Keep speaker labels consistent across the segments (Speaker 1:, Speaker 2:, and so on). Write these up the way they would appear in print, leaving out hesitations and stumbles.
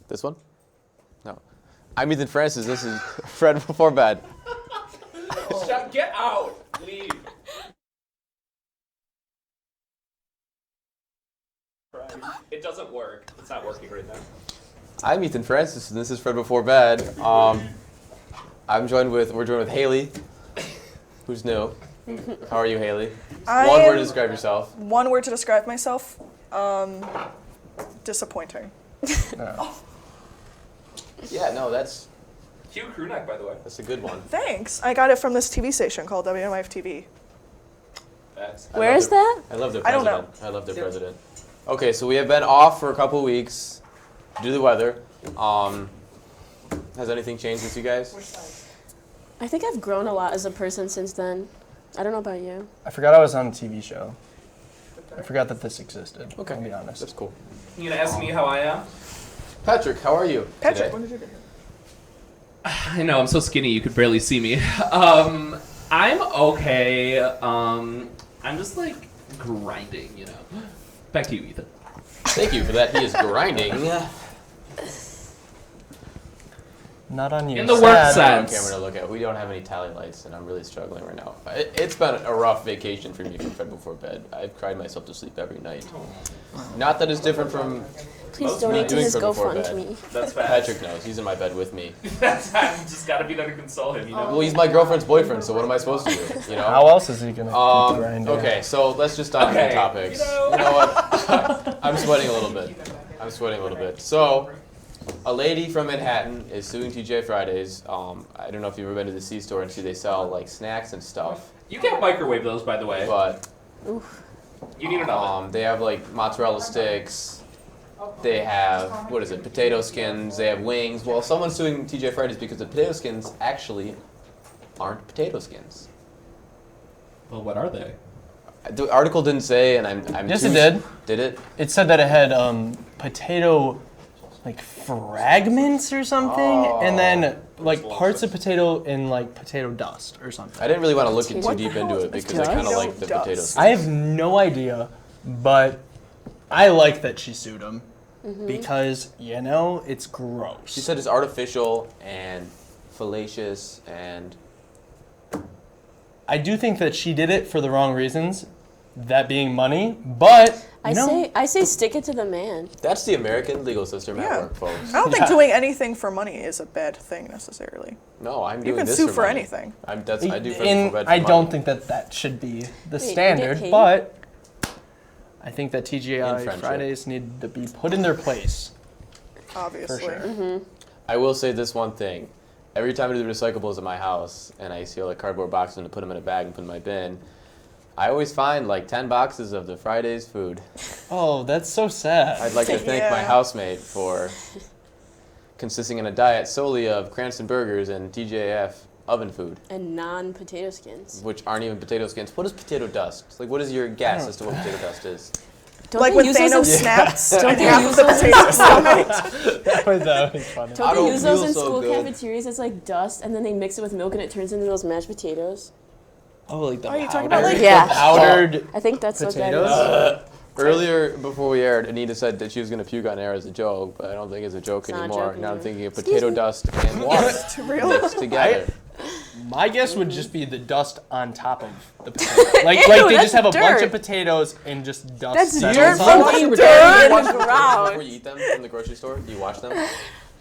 Speaker 1: This one? No. I'm Ethan Francis. This is Fred Before Bed.
Speaker 2: Get out. Leave. It doesn't work. It's not working right now.
Speaker 1: I'm Ethan Francis, and this is Fred Before Bed. We're joined with Haley, who's new. How are you, Haley? One word to describe yourself.
Speaker 3: One word to describe myself. Disappointing.
Speaker 1: Yeah, no, that's
Speaker 2: Cute crew neck, by the way.
Speaker 1: a good one.
Speaker 3: Thanks. I got it from this TV station called WNYF TV.
Speaker 4: Where is that?
Speaker 1: I love their
Speaker 3: I don't
Speaker 1: president.
Speaker 3: know.
Speaker 1: I love their president. Okay, so we have been off for a couple weeks due to the weather. Has anything changed with you guys?
Speaker 4: I think I've grown a lot as a person since then. I don't know about you.
Speaker 5: I forgot I was on a TV show. I forgot that this existed.
Speaker 1: Okay,
Speaker 5: I'll be honest.
Speaker 1: That's cool.
Speaker 2: You gonna ask me how I am?
Speaker 1: Patrick, how are you
Speaker 3: Patrick,
Speaker 1: today?
Speaker 3: when did you get here?
Speaker 2: I know, I'm so skinny you could barely see me. I'm okay. I'm just like grinding, you know. Back to you, Ethan.
Speaker 1: Thank you for that. He is grinding.
Speaker 5: Not on you.
Speaker 2: In the work
Speaker 5: Sad.
Speaker 2: side.
Speaker 1: Camera to look at. We don't have any tally lights, and I'm really struggling right now. It's been a rough vacation for me from Fred Before Bed. I've cried myself to sleep every night. Not that it's different from
Speaker 4: Please
Speaker 1: Most
Speaker 4: donate
Speaker 1: not
Speaker 4: to
Speaker 1: doing
Speaker 4: his
Speaker 1: Fred Before Bed.
Speaker 4: GoFundMe.
Speaker 2: That's fast.
Speaker 1: Patrick knows. He's in my bed with me.
Speaker 2: That's I'm just gotta be there to console him, you know?
Speaker 1: Well, he's my girlfriend's boyfriend, so what am I supposed to do? You know?
Speaker 5: How else is he gonna keep grinding?
Speaker 1: Okay, so let's just dive into
Speaker 2: Okay,
Speaker 1: topics.
Speaker 2: you know-
Speaker 1: You know what? I'm sweating a little bit. So, a lady from Manhattan is suing TGI Fridays. I don't know if you've ever been to the C-store and see they sell like snacks and stuff,
Speaker 2: You can't microwave those, by the way.
Speaker 1: but
Speaker 2: You need an oven.
Speaker 1: they have like mozzarella sticks. They have, what is it, potato skins. They have wings. Well, someone's suing TGI Fridays because the potato skins actually aren't potato skins.
Speaker 2: Well, what are they?
Speaker 1: The article didn't say, and I'm
Speaker 5: Yes,
Speaker 1: too-
Speaker 5: it did.
Speaker 1: Did it?
Speaker 5: It said that it had potato, like fragments or something, and then like parts of potato and like potato dust or something.
Speaker 1: I didn't really want to look too
Speaker 3: What the
Speaker 1: deep
Speaker 3: hell
Speaker 1: into
Speaker 3: is
Speaker 1: it because I kind of
Speaker 3: potato
Speaker 1: like the potato
Speaker 3: dust?
Speaker 1: skins.
Speaker 5: I have no idea, but I like that she sued him because it's gross.
Speaker 1: She said it's artificial and fallacious and
Speaker 5: I do think that she did it for the wrong reasons, that being money, but
Speaker 4: I say stick it to the man.
Speaker 1: that's the American legal system at
Speaker 3: Yeah.
Speaker 1: work, folks.
Speaker 3: I don't think doing anything for money is a bad thing necessarily.
Speaker 1: No, I'm
Speaker 3: You
Speaker 1: doing
Speaker 3: can
Speaker 1: this
Speaker 3: sue
Speaker 1: for
Speaker 3: for
Speaker 1: money.
Speaker 3: anything.
Speaker 1: I do Fred
Speaker 5: and
Speaker 1: Before Bed for
Speaker 5: I don't
Speaker 1: money.
Speaker 5: think that should be the
Speaker 4: Wait, you
Speaker 5: standard,
Speaker 4: get paid?
Speaker 5: but I think that
Speaker 1: In
Speaker 5: TGI
Speaker 1: friendship.
Speaker 5: Fridays need to be put in their place.
Speaker 3: Obviously.
Speaker 5: For sure.
Speaker 1: I will say this one thing. Every time I do the recyclables at my house and I see all the cardboard boxes and I put them in a bag and put them in my bin, I always find like 10 boxes of the Fridays food.
Speaker 5: Oh, that's so sad.
Speaker 1: I'd like to thank my
Speaker 3: Yeah.
Speaker 1: housemate for consisting in a diet solely of Cranston burgers and TJF oven food,
Speaker 4: And non-potato skins.
Speaker 1: which aren't even potato skins. What is potato dust? Like, what is your guess as to what potato dust is?
Speaker 4: Don't
Speaker 3: Like
Speaker 4: they
Speaker 3: when
Speaker 4: use those
Speaker 3: Thanos
Speaker 4: in,
Speaker 3: snaps and
Speaker 4: they
Speaker 3: half
Speaker 4: use
Speaker 3: of the
Speaker 4: those in
Speaker 3: potatoes died.
Speaker 5: that was funny.
Speaker 4: Don't
Speaker 1: I
Speaker 4: they
Speaker 1: don't
Speaker 4: use those
Speaker 1: feel
Speaker 4: in
Speaker 1: so
Speaker 4: school
Speaker 1: good.
Speaker 4: cafeterias as like dust, and then they mix it with milk and it turns into those mashed potatoes?
Speaker 5: Oh, like the
Speaker 3: Are you
Speaker 5: powdered,
Speaker 3: talking about, like-
Speaker 4: Yeah.
Speaker 5: powdered
Speaker 4: I think that's
Speaker 5: potatoes?
Speaker 4: what that is.
Speaker 1: Earlier, before we aired, Anita said that she was going to puke on air as a joke, but I don't think it's a joke
Speaker 4: It's not a
Speaker 1: anymore.
Speaker 4: joke
Speaker 1: Now I'm
Speaker 4: anymore.
Speaker 1: thinking of potato
Speaker 4: me.
Speaker 1: dust and water
Speaker 3: Too real.
Speaker 1: mixed together.
Speaker 5: My guess would just be the dust on top of the potato. Like they
Speaker 4: that's
Speaker 5: just have a bunch
Speaker 4: dirt.
Speaker 5: of potatoes and just dust.
Speaker 4: That's
Speaker 5: settles
Speaker 4: dirt
Speaker 5: on
Speaker 4: from
Speaker 5: it.
Speaker 4: the dirt in the
Speaker 1: Before
Speaker 4: ground.
Speaker 1: you eat them from the grocery store, do you wash them?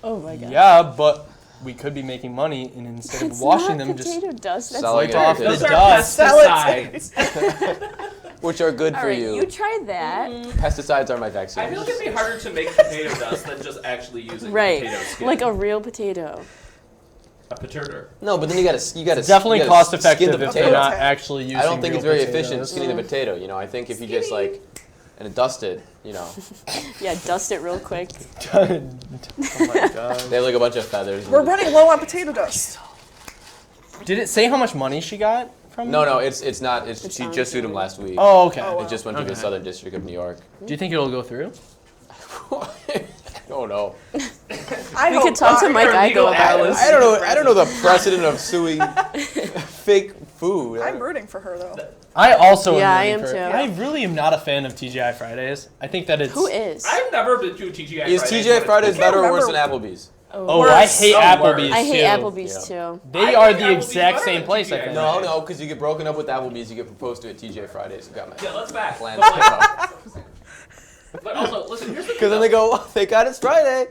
Speaker 4: Oh my god.
Speaker 5: Yeah, but we could be making money, and instead of
Speaker 4: It's
Speaker 5: washing
Speaker 4: not
Speaker 5: them, just
Speaker 4: potato dust. That's
Speaker 1: Selling
Speaker 5: wipe
Speaker 1: it
Speaker 5: off
Speaker 1: to
Speaker 5: the
Speaker 2: Those are
Speaker 5: dust.
Speaker 2: pesticides.
Speaker 1: Which are good
Speaker 4: All
Speaker 1: for
Speaker 4: right,
Speaker 1: you.
Speaker 4: you tried that.
Speaker 1: Pesticides are my vaccine.
Speaker 2: I feel like it'd be harder to make potato dust than just actually using
Speaker 4: Right.
Speaker 2: potato skin.
Speaker 4: Like a real potato.
Speaker 2: a potato.
Speaker 1: No, but then you gotta
Speaker 5: definitely cost
Speaker 1: skin
Speaker 5: effective
Speaker 1: the
Speaker 5: if
Speaker 1: potato.
Speaker 5: they're not actually using.
Speaker 1: I don't think
Speaker 5: real
Speaker 1: it's very
Speaker 5: potatoes.
Speaker 1: efficient skinning the potato. You know, I think if you just like and dust it, you know,
Speaker 4: Yeah, dust it real quick.
Speaker 5: Oh my god!
Speaker 1: they have like a bunch of feathers.
Speaker 3: We're running low on potato dust.
Speaker 5: Did it say how much money she got from?
Speaker 1: No, it's not. She
Speaker 4: sounds
Speaker 1: just sued him
Speaker 4: good.
Speaker 1: last week.
Speaker 5: Oh, okay.
Speaker 3: Oh,
Speaker 1: It just went to the
Speaker 5: Okay.
Speaker 1: Southern District of New York.
Speaker 5: Do you think it'll go through?
Speaker 1: Oh no.
Speaker 3: I
Speaker 4: We
Speaker 3: hope
Speaker 4: could talk to
Speaker 3: not.
Speaker 4: Mike
Speaker 2: Legal
Speaker 4: Igo about
Speaker 2: Alice.
Speaker 4: it.
Speaker 1: I don't know the precedent of suing fake food.
Speaker 3: I'm rooting for her though.
Speaker 5: I also
Speaker 4: Yeah, I
Speaker 5: am
Speaker 4: am
Speaker 5: rooting for
Speaker 4: too.
Speaker 5: it. I really am not a fan of TGI Fridays. I think that it's.
Speaker 4: Who is?
Speaker 2: I've never been to a TGI
Speaker 1: Is
Speaker 2: Fridays,
Speaker 1: TGI
Speaker 2: but
Speaker 1: Fridays
Speaker 2: it's-
Speaker 1: better or worse than
Speaker 3: remember.
Speaker 1: Applebee's?
Speaker 5: Oh, I
Speaker 3: Worse.
Speaker 5: hate
Speaker 2: So
Speaker 5: Applebee's
Speaker 4: I hate
Speaker 5: too.
Speaker 4: Applebee's too.
Speaker 5: They
Speaker 2: I
Speaker 5: are
Speaker 2: think
Speaker 5: the
Speaker 2: Applebee's
Speaker 5: exact
Speaker 2: better
Speaker 5: same
Speaker 2: than
Speaker 5: place, I
Speaker 2: TGI.
Speaker 5: think.
Speaker 1: No, because you get broken up with Applebee's, you get proposed to at TGI Fridays. Got my
Speaker 2: Yeah, let's back.
Speaker 1: plans
Speaker 2: But,
Speaker 1: set
Speaker 2: like,
Speaker 1: up.
Speaker 2: but also, listen, here's the thing.
Speaker 1: Because then they go, oh, thank God it's Friday.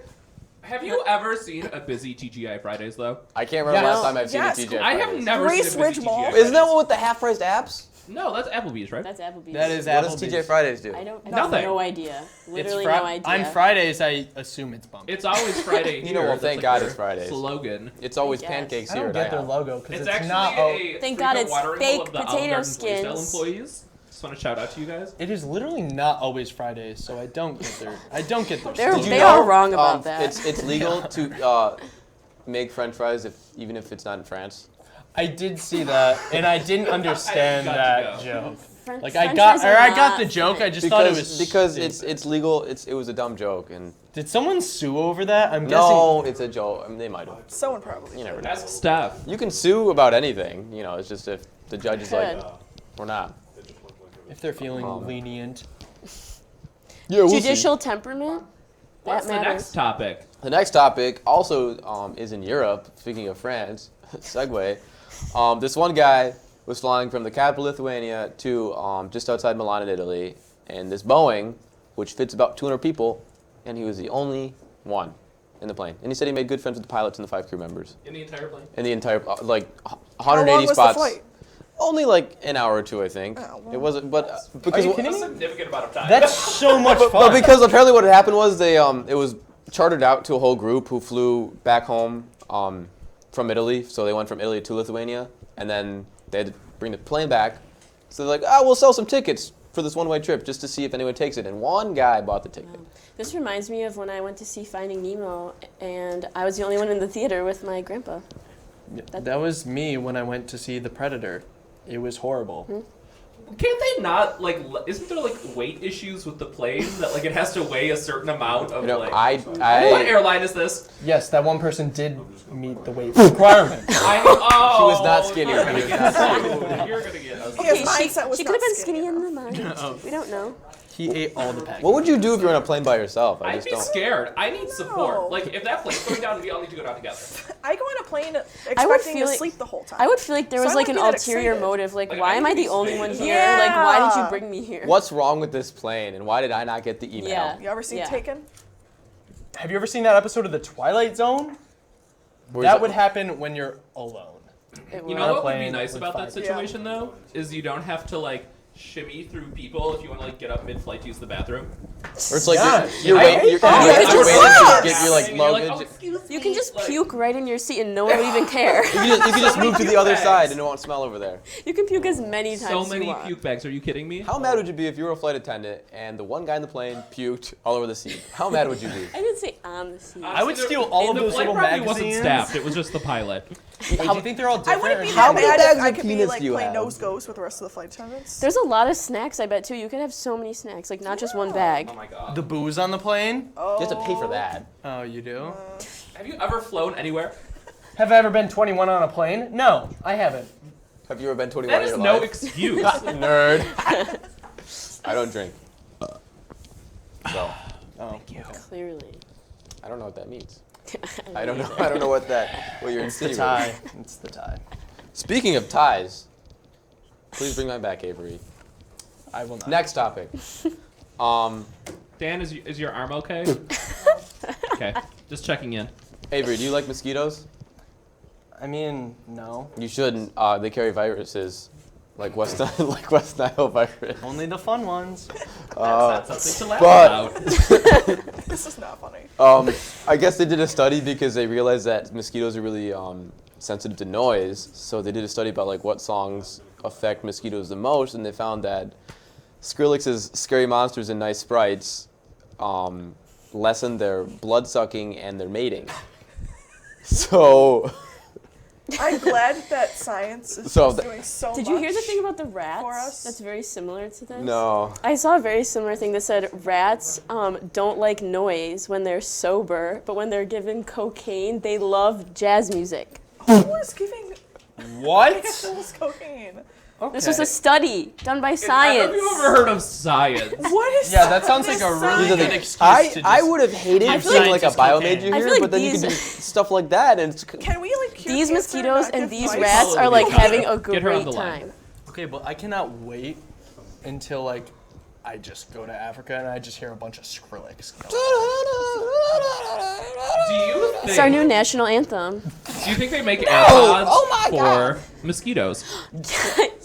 Speaker 2: Have you ever seen a busy TGI Fridays, though?
Speaker 1: I can't remember
Speaker 5: Yes.
Speaker 1: last time I've seen
Speaker 3: Yes.
Speaker 1: a TGI
Speaker 2: I
Speaker 1: Fridays.
Speaker 2: have never
Speaker 3: Grace
Speaker 2: seen a busy
Speaker 3: Ridge Mall.
Speaker 2: TGI
Speaker 1: Isn't that
Speaker 2: Fridays.
Speaker 1: one with the half-priced apps?
Speaker 2: No, that's Applebee's, right?
Speaker 4: That's Applebee's.
Speaker 5: That is
Speaker 1: What
Speaker 5: Applebee's.
Speaker 1: does TGI Fridays do?
Speaker 4: I don't.
Speaker 2: Nothing.
Speaker 4: No idea.
Speaker 5: It's
Speaker 4: Literally
Speaker 5: Fri-
Speaker 4: no idea.
Speaker 5: On Fridays, I assume it's bumped.
Speaker 2: It's always Friday here.
Speaker 1: You know, well,
Speaker 2: That's
Speaker 1: thank
Speaker 2: like
Speaker 1: God
Speaker 2: their
Speaker 1: it's Fridays.
Speaker 2: Slogan.
Speaker 1: It's always
Speaker 4: guess.
Speaker 1: pancakes
Speaker 5: I
Speaker 1: here
Speaker 5: don't
Speaker 1: at
Speaker 5: get their
Speaker 1: IHOP.
Speaker 5: logo because
Speaker 2: It's
Speaker 5: it's,
Speaker 2: actually
Speaker 5: not.
Speaker 2: a
Speaker 4: Thank God
Speaker 2: frequent
Speaker 4: it's
Speaker 2: watering
Speaker 4: fake
Speaker 2: hole of the
Speaker 4: potato
Speaker 2: Olive Garden Blaisdell
Speaker 4: skins.
Speaker 2: employees. Just want to shout out to you guys.
Speaker 5: It is literally not always Fridays, so I don't get their. I don't get their.
Speaker 4: They're-
Speaker 5: slogan.
Speaker 1: Did you
Speaker 4: They
Speaker 1: know,
Speaker 4: are wrong about that.
Speaker 1: It's legal to make French fries even if it's not in France.
Speaker 5: I did see that, and I didn't understand
Speaker 2: got to
Speaker 5: that
Speaker 2: go.
Speaker 5: joke.
Speaker 4: French-
Speaker 5: Like I
Speaker 4: French
Speaker 5: got,
Speaker 4: fries
Speaker 5: or
Speaker 4: are
Speaker 5: I got
Speaker 4: not
Speaker 5: the joke. I
Speaker 4: French.
Speaker 5: just thought it was
Speaker 1: Because
Speaker 5: stupid.
Speaker 1: it's legal. It was a dumb joke and
Speaker 5: Did someone sue over that? I'm
Speaker 1: no, it's a joke. I mean, they might have.
Speaker 3: Someone probably.
Speaker 1: You never know.
Speaker 2: Ask Steph.
Speaker 1: You can sue about anything. You know, it's just if the judge is like,
Speaker 4: Could.
Speaker 1: we're not.
Speaker 5: guessing if they're feeling lenient.
Speaker 1: Yeah, we'll
Speaker 4: Judicial temperament.
Speaker 2: What's
Speaker 4: That
Speaker 2: the
Speaker 4: matters.
Speaker 2: next topic?
Speaker 1: The next topic also is in Europe. Speaking of France, segue. This one guy was flying from the capital Lithuania to just outside Milan in Italy, and this Boeing, which fits about 200 people, and he was the only one in the plane. And he said he made good friends with the pilots and the 5 crew members.
Speaker 2: In the entire plane?
Speaker 1: In the entire, like,
Speaker 3: How
Speaker 1: 180
Speaker 3: long was
Speaker 1: spots.
Speaker 3: the flight?
Speaker 1: Only like an hour or two, I think.
Speaker 3: Oh, well.
Speaker 1: It wasn't, but
Speaker 5: Are
Speaker 1: because
Speaker 5: you
Speaker 2: A
Speaker 5: kidding me?
Speaker 2: significant amount of time.
Speaker 5: That's so much fun.
Speaker 1: But because apparently what had happened was they it was chartered out to a whole group who flew back home from Italy. So they went from Italy to Lithuania, and then they had to bring the plane back. So they're like, we'll sell some tickets for this one-way trip just to see if anyone takes it. And one guy bought the ticket.
Speaker 4: This reminds me of when I went to see Finding Nemo, and I was the only one in the theater with my grandpa.
Speaker 5: That was me when I went to see The Predator. It was horrible.
Speaker 2: Can't they not, like, isn't there, like, weight issues with the plane? That, like, it has to weigh a certain amount of,
Speaker 1: You know,
Speaker 2: like... What
Speaker 1: I
Speaker 2: airline is this?
Speaker 5: Yes, that one person did meet the weight requirement.
Speaker 2: He was
Speaker 1: not skinny.
Speaker 2: You're gonna
Speaker 1: He was
Speaker 2: get
Speaker 1: not
Speaker 2: You're gonna get us.
Speaker 3: His
Speaker 4: she
Speaker 3: mindset was
Speaker 4: she
Speaker 3: not
Speaker 4: could have been
Speaker 3: skinny
Speaker 4: skinny in
Speaker 3: enough.
Speaker 4: the mind. We don't know.
Speaker 5: He ate all the packets.
Speaker 1: What would you do if you're on a plane by yourself? I
Speaker 2: I'd
Speaker 1: just
Speaker 2: be
Speaker 1: don't.
Speaker 2: scared. I need support.
Speaker 3: No.
Speaker 2: Like, if that plane's going down, we all need to go down together.
Speaker 3: I go on a plane
Speaker 4: would
Speaker 3: expecting
Speaker 4: feel
Speaker 3: to
Speaker 4: like-
Speaker 3: sleep the whole time.
Speaker 4: I would feel like there
Speaker 3: So
Speaker 4: was
Speaker 3: I
Speaker 4: like an
Speaker 3: wouldn't be that
Speaker 4: ulterior
Speaker 3: excited.
Speaker 4: motive. Like,
Speaker 2: Like,
Speaker 4: why
Speaker 2: I
Speaker 4: am I
Speaker 2: need to
Speaker 4: the
Speaker 2: be
Speaker 4: only one
Speaker 2: safe.
Speaker 4: here? Like, why did you
Speaker 3: Yeah.
Speaker 4: bring me here?
Speaker 1: What's wrong with this plane, and why did I not get the email?
Speaker 4: Yeah.
Speaker 3: You ever seen
Speaker 4: Yeah.
Speaker 3: Taken?
Speaker 5: Have you ever seen that episode of The Twilight Zone?
Speaker 1: Where's
Speaker 5: That
Speaker 1: it-
Speaker 5: would happen when you're alone.
Speaker 4: It
Speaker 2: You
Speaker 4: was.
Speaker 2: know what would be
Speaker 5: plane
Speaker 2: nice
Speaker 5: with
Speaker 2: about that
Speaker 5: 5
Speaker 2: situation, though? Is you don't have to, like, shimmy through people if you want to, like, get up mid-flight to use the bathroom.
Speaker 1: Or it's like
Speaker 5: Yeah.
Speaker 1: you're
Speaker 5: I
Speaker 1: waiting,
Speaker 5: hate
Speaker 1: you're
Speaker 5: that.
Speaker 1: waiting
Speaker 3: It
Speaker 1: to
Speaker 3: sucks.
Speaker 1: get your like
Speaker 2: And you're
Speaker 1: luggage.
Speaker 2: oh, excuse
Speaker 4: You can
Speaker 2: me,"
Speaker 4: just
Speaker 2: like-
Speaker 4: puke right in your seat and no one will even care.
Speaker 1: You can just move to the
Speaker 2: puke
Speaker 1: other
Speaker 2: bags.
Speaker 1: side and it won't smell over there.
Speaker 4: You can puke as many times
Speaker 2: So
Speaker 4: as
Speaker 2: many
Speaker 4: you want.
Speaker 2: puke bags. Are you kidding me?
Speaker 1: How mad would you be if you were a flight attendant and the one guy in the plane puked all over the seat? How mad would you be?
Speaker 4: I didn't say on the seat.
Speaker 5: I would steal all of
Speaker 2: the
Speaker 5: those
Speaker 2: plane
Speaker 5: little
Speaker 2: probably
Speaker 5: magazines.
Speaker 2: wasn't staffed. It was just the pilot.
Speaker 5: Wait, do you think they're all
Speaker 3: I
Speaker 5: different?
Speaker 3: wouldn't be
Speaker 5: or
Speaker 1: How
Speaker 3: that
Speaker 1: many
Speaker 3: mad
Speaker 1: bags
Speaker 3: if I
Speaker 1: of
Speaker 3: could be
Speaker 1: peanuts
Speaker 3: like
Speaker 1: do you
Speaker 3: playing
Speaker 1: have?
Speaker 3: nose ghost with the rest of the flight attendants.
Speaker 4: There's a lot of snacks, I bet, too. You could have so many snacks, like not just one bag.
Speaker 2: Oh my god.
Speaker 5: the booze on the plane?
Speaker 3: Oh.
Speaker 1: You have to pay for that.
Speaker 5: Oh, you do?
Speaker 2: Have you ever flown anywhere?
Speaker 5: Have I ever been 21 on a plane? No, I haven't.
Speaker 1: Have you ever been 21
Speaker 2: That
Speaker 1: in
Speaker 2: is
Speaker 1: your
Speaker 2: no
Speaker 1: life?
Speaker 2: excuse.
Speaker 1: Nerd. I don't drink. So
Speaker 5: Oh,
Speaker 4: Clearly.
Speaker 1: I don't know what that means. I don't know. I don't know what you're
Speaker 5: it's the
Speaker 1: insinuating.
Speaker 5: tie. It's the tie.
Speaker 1: Speaking of ties, please bring mine back, Avery.
Speaker 5: I will not.
Speaker 1: Next topic.
Speaker 2: Dan, is your arm okay? Okay, just checking in.
Speaker 1: Avery, do you like mosquitoes?
Speaker 5: I mean, no.
Speaker 1: You shouldn't. They carry viruses, like West Nile virus.
Speaker 5: Only the fun ones.
Speaker 2: That's not something to laugh
Speaker 1: but-
Speaker 2: about.
Speaker 3: This is not funny.
Speaker 1: I guess they did a study because they realized that mosquitoes are really sensitive to noise. So they did a study about like what songs affect mosquitoes the most, and they found that Skrillex's "Scary Monsters and Nice Sprites" lessen their blood sucking and their mating. So.
Speaker 3: I'm glad that science is
Speaker 1: So
Speaker 3: just
Speaker 1: th-
Speaker 3: doing so much.
Speaker 4: Did you hear the thing about the rats?
Speaker 3: for us.
Speaker 4: That's very similar to this.
Speaker 1: No.
Speaker 4: I saw a very similar thing that said rats don't like noise when they're sober, but when they're given cocaine, they love jazz music.
Speaker 3: Who was giving
Speaker 5: What?
Speaker 3: It was cocaine.
Speaker 5: Okay.
Speaker 4: This was a study done by
Speaker 2: Have
Speaker 4: science.
Speaker 2: you ever heard of science?
Speaker 3: What is
Speaker 5: Yeah, that sounds like a really
Speaker 1: These are
Speaker 5: good
Speaker 1: the-
Speaker 5: excuse
Speaker 1: I
Speaker 5: to
Speaker 1: I
Speaker 5: just-
Speaker 1: would have hated
Speaker 4: I feel
Speaker 1: being
Speaker 4: like-
Speaker 1: like a bio
Speaker 5: cocaine.
Speaker 1: major
Speaker 4: I
Speaker 1: here,
Speaker 4: feel like
Speaker 1: but then you can do
Speaker 4: these-
Speaker 1: stuff like that, and it's
Speaker 3: Can we like cure
Speaker 4: These
Speaker 3: cancer
Speaker 4: mosquitoes
Speaker 3: not
Speaker 4: and
Speaker 3: give
Speaker 4: these
Speaker 3: mice?
Speaker 4: rats are like having a
Speaker 2: Get her on
Speaker 4: great
Speaker 2: the line.
Speaker 4: time.
Speaker 5: Okay, but I cannot wait until like I just go to Africa and I just hear a bunch of Skrillex.
Speaker 2: Do you think?
Speaker 4: It's our new national anthem.
Speaker 2: Do you think they make AirPods
Speaker 1: Oh my
Speaker 2: for
Speaker 1: God.
Speaker 2: mosquitoes?